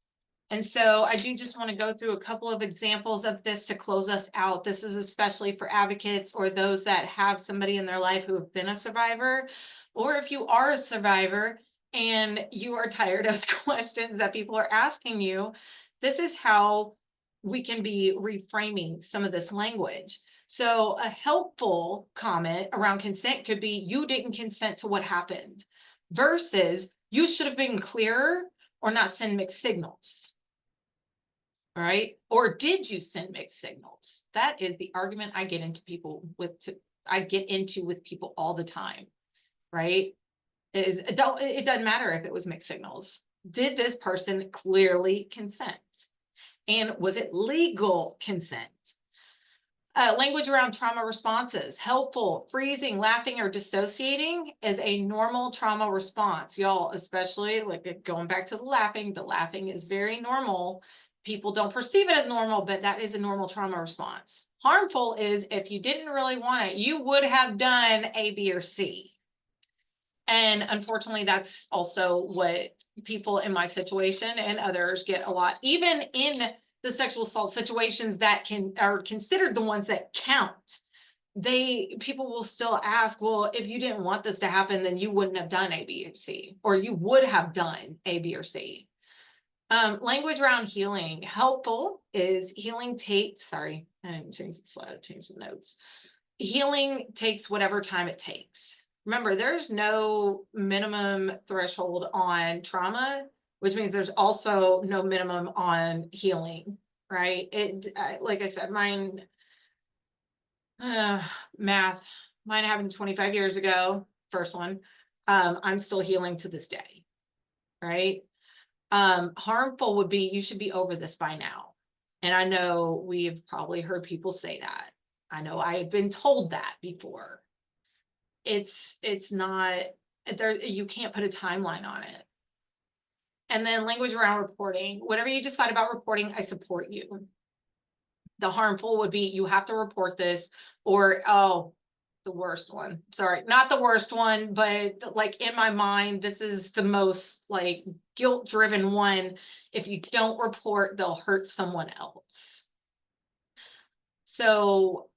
And so I do just want to go through a couple of examples of this to close us out. This is especially for advocates or those that have somebody in their life who have been a survivor, or if you are a survivor and you are tired of the questions that people are asking you, this is how we can be reframing some of this language. So a helpful comment around consent could be, you didn't consent to what happened, versus you should have been clearer or not send mixed signals. All right. Or did you send mixed signals? That is the argument I get into with people all the time. Right. It doesn't matter if it was mixed signals. Did this person clearly consent? And was it legal consent? Language around trauma responses. Helpful, freezing, laughing, or dissociating is a normal trauma response. Y'all, especially like going back to the laughing is very normal. People don't perceive it as normal, but that is a normal trauma response. Harmful is if you didn't really want it, you would have done A, B, or C. And unfortunately, that's also what people in my situation and others get a lot, even in the sexual assault situations that are considered the ones that count. People will still ask, well, if you didn't want this to happen, then you wouldn't have done A, B, or C, or you would have done A, B, or C. Language around healing. Helpful is healing takes, sorry, I didn't change the slide, I changed the notes. Healing takes whatever time it takes. Remember, there's no minimum threshold on trauma, which means there's also no minimum on healing, right? Like I said, mine happened 25 years ago, first one. I'm still healing to this day, right? Harmful would be, you should be over this by now. And I know we've probably heard people say that. I know I had been told that before. It's not there, you can't put a timeline on it. And then language around reporting. Whatever you decide about reporting, I support you. the harmful would be you have to report this, or, oh, the worst one. Sorry, not the worst one, but like in my mind, this is the most like guilt-driven one. If you don't report, they'll hurt someone else. So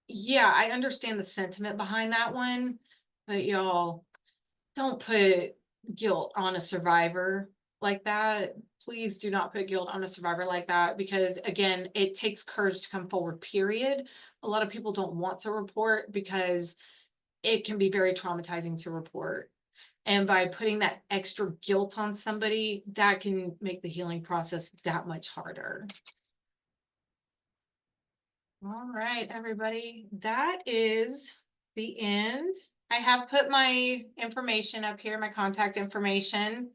yeah, I understand the sentiment behind that one, but y'all don't put guilt on a survivor like that. Please do not put guilt on a survivor like that, because again, it takes courage to come forward, period. A lot of people don't want to report because it can be very traumatizing to report. And by putting that extra guilt on somebody, that can make the healing process that much harder. All right, everybody, that is the end. I have put my information up here, my contact information.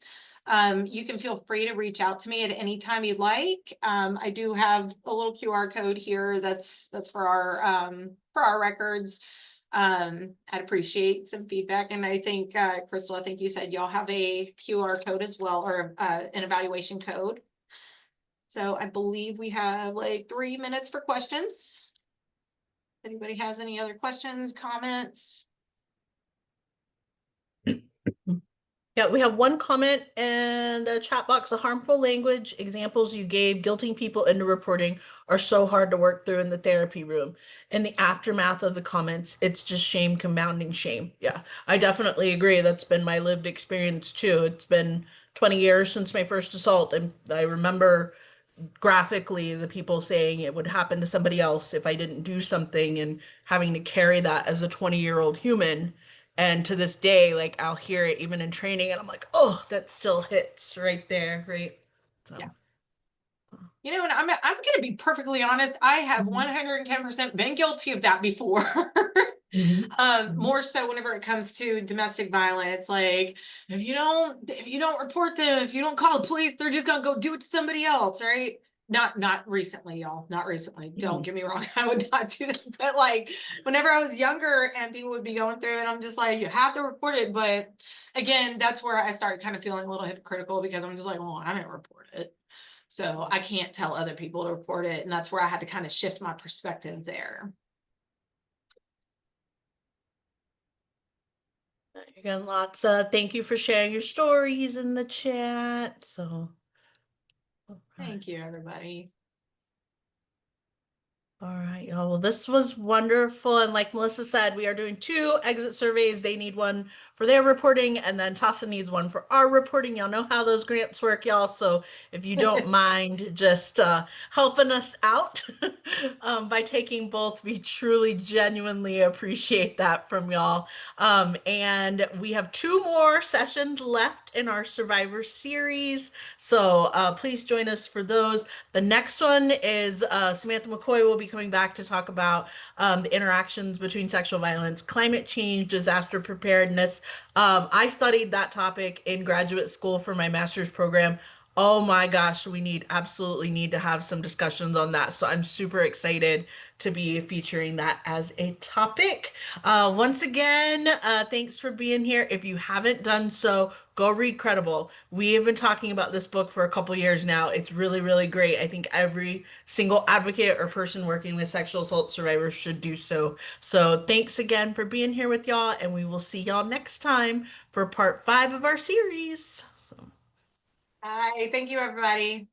You can feel free to reach out to me at any time you'd like. I do have a little QR code here that's for our records. I'd appreciate some feedback. And I think, Crystal, I think you said y'all have a QR code as well, or an evaluation code. So I believe we have like 3 minutes for questions. Anybody has any other questions, comments? Yeah, we have one comment in the chat box. The harmful language examples you gave, guilting people into reporting, are so hard to work through in the therapy room. In the aftermath of the comments, it's just shame compounding shame. Yeah, I definitely agree. That's been my lived experience too. It's been 20 years since my first assault, and I remember graphically the people saying it would happen to somebody else if I didn't do something, and having to carry that as a 20-year-old human. And to this day, like I'll hear it even in training and I'm like, oh, that still hits right there, right? So. Yeah. You know, and I'm gonna be perfectly honest, I have Mhm. 110% been guilty of that before. Mhm. More so whenever it comes to domestic violence. Like if you don't report them, if you don't call the police, they're just gonna go do it to somebody else, right? Not recently, y'all. Not recently. Don't Mhm. get me wrong. I would not do that. But like whenever I was younger and people would be going through it, I'm just like, you have to report it. But again, that's where I started kind of feeling a little hypocritical, because I'm just like, well, I didn't report it. So I can't tell other people to report it. And that's where I had to kind of shift my perspective there. Again, lots of thank you for sharing your stories in the chat. So, all right. Thank you, everybody. All right, y'all. Well, this was wonderful. And like Melissa said, we are doing 2 exit surveys. They need one for their reporting, and then Tassa needs one for our reporting. Y'all know how those grants work, y'all. So if you don't mind just helping us out by taking both, we truly, genuinely appreciate that from y'all. And we have 2 more sessions left in our Survivor series. So please join us for those. The next one is Samantha McCoy will be coming back to talk about the interactions between sexual violence, climate change, disaster preparedness. I studied that topic in graduate school for my master's program. Oh my gosh, we absolutely need to have some discussions on that. So I'm super excited to be featuring that as a topic. Once again, thanks for being here. If you haven't done so, go read Credible. We have been talking about this book for a couple years now. It's really, really great. I think every single advocate or person working with sexual assault survivors should do so. So thanks again for being here with y'all, and we will see y'all next time for part 5 of our series. So. Hi, thank you, everybody.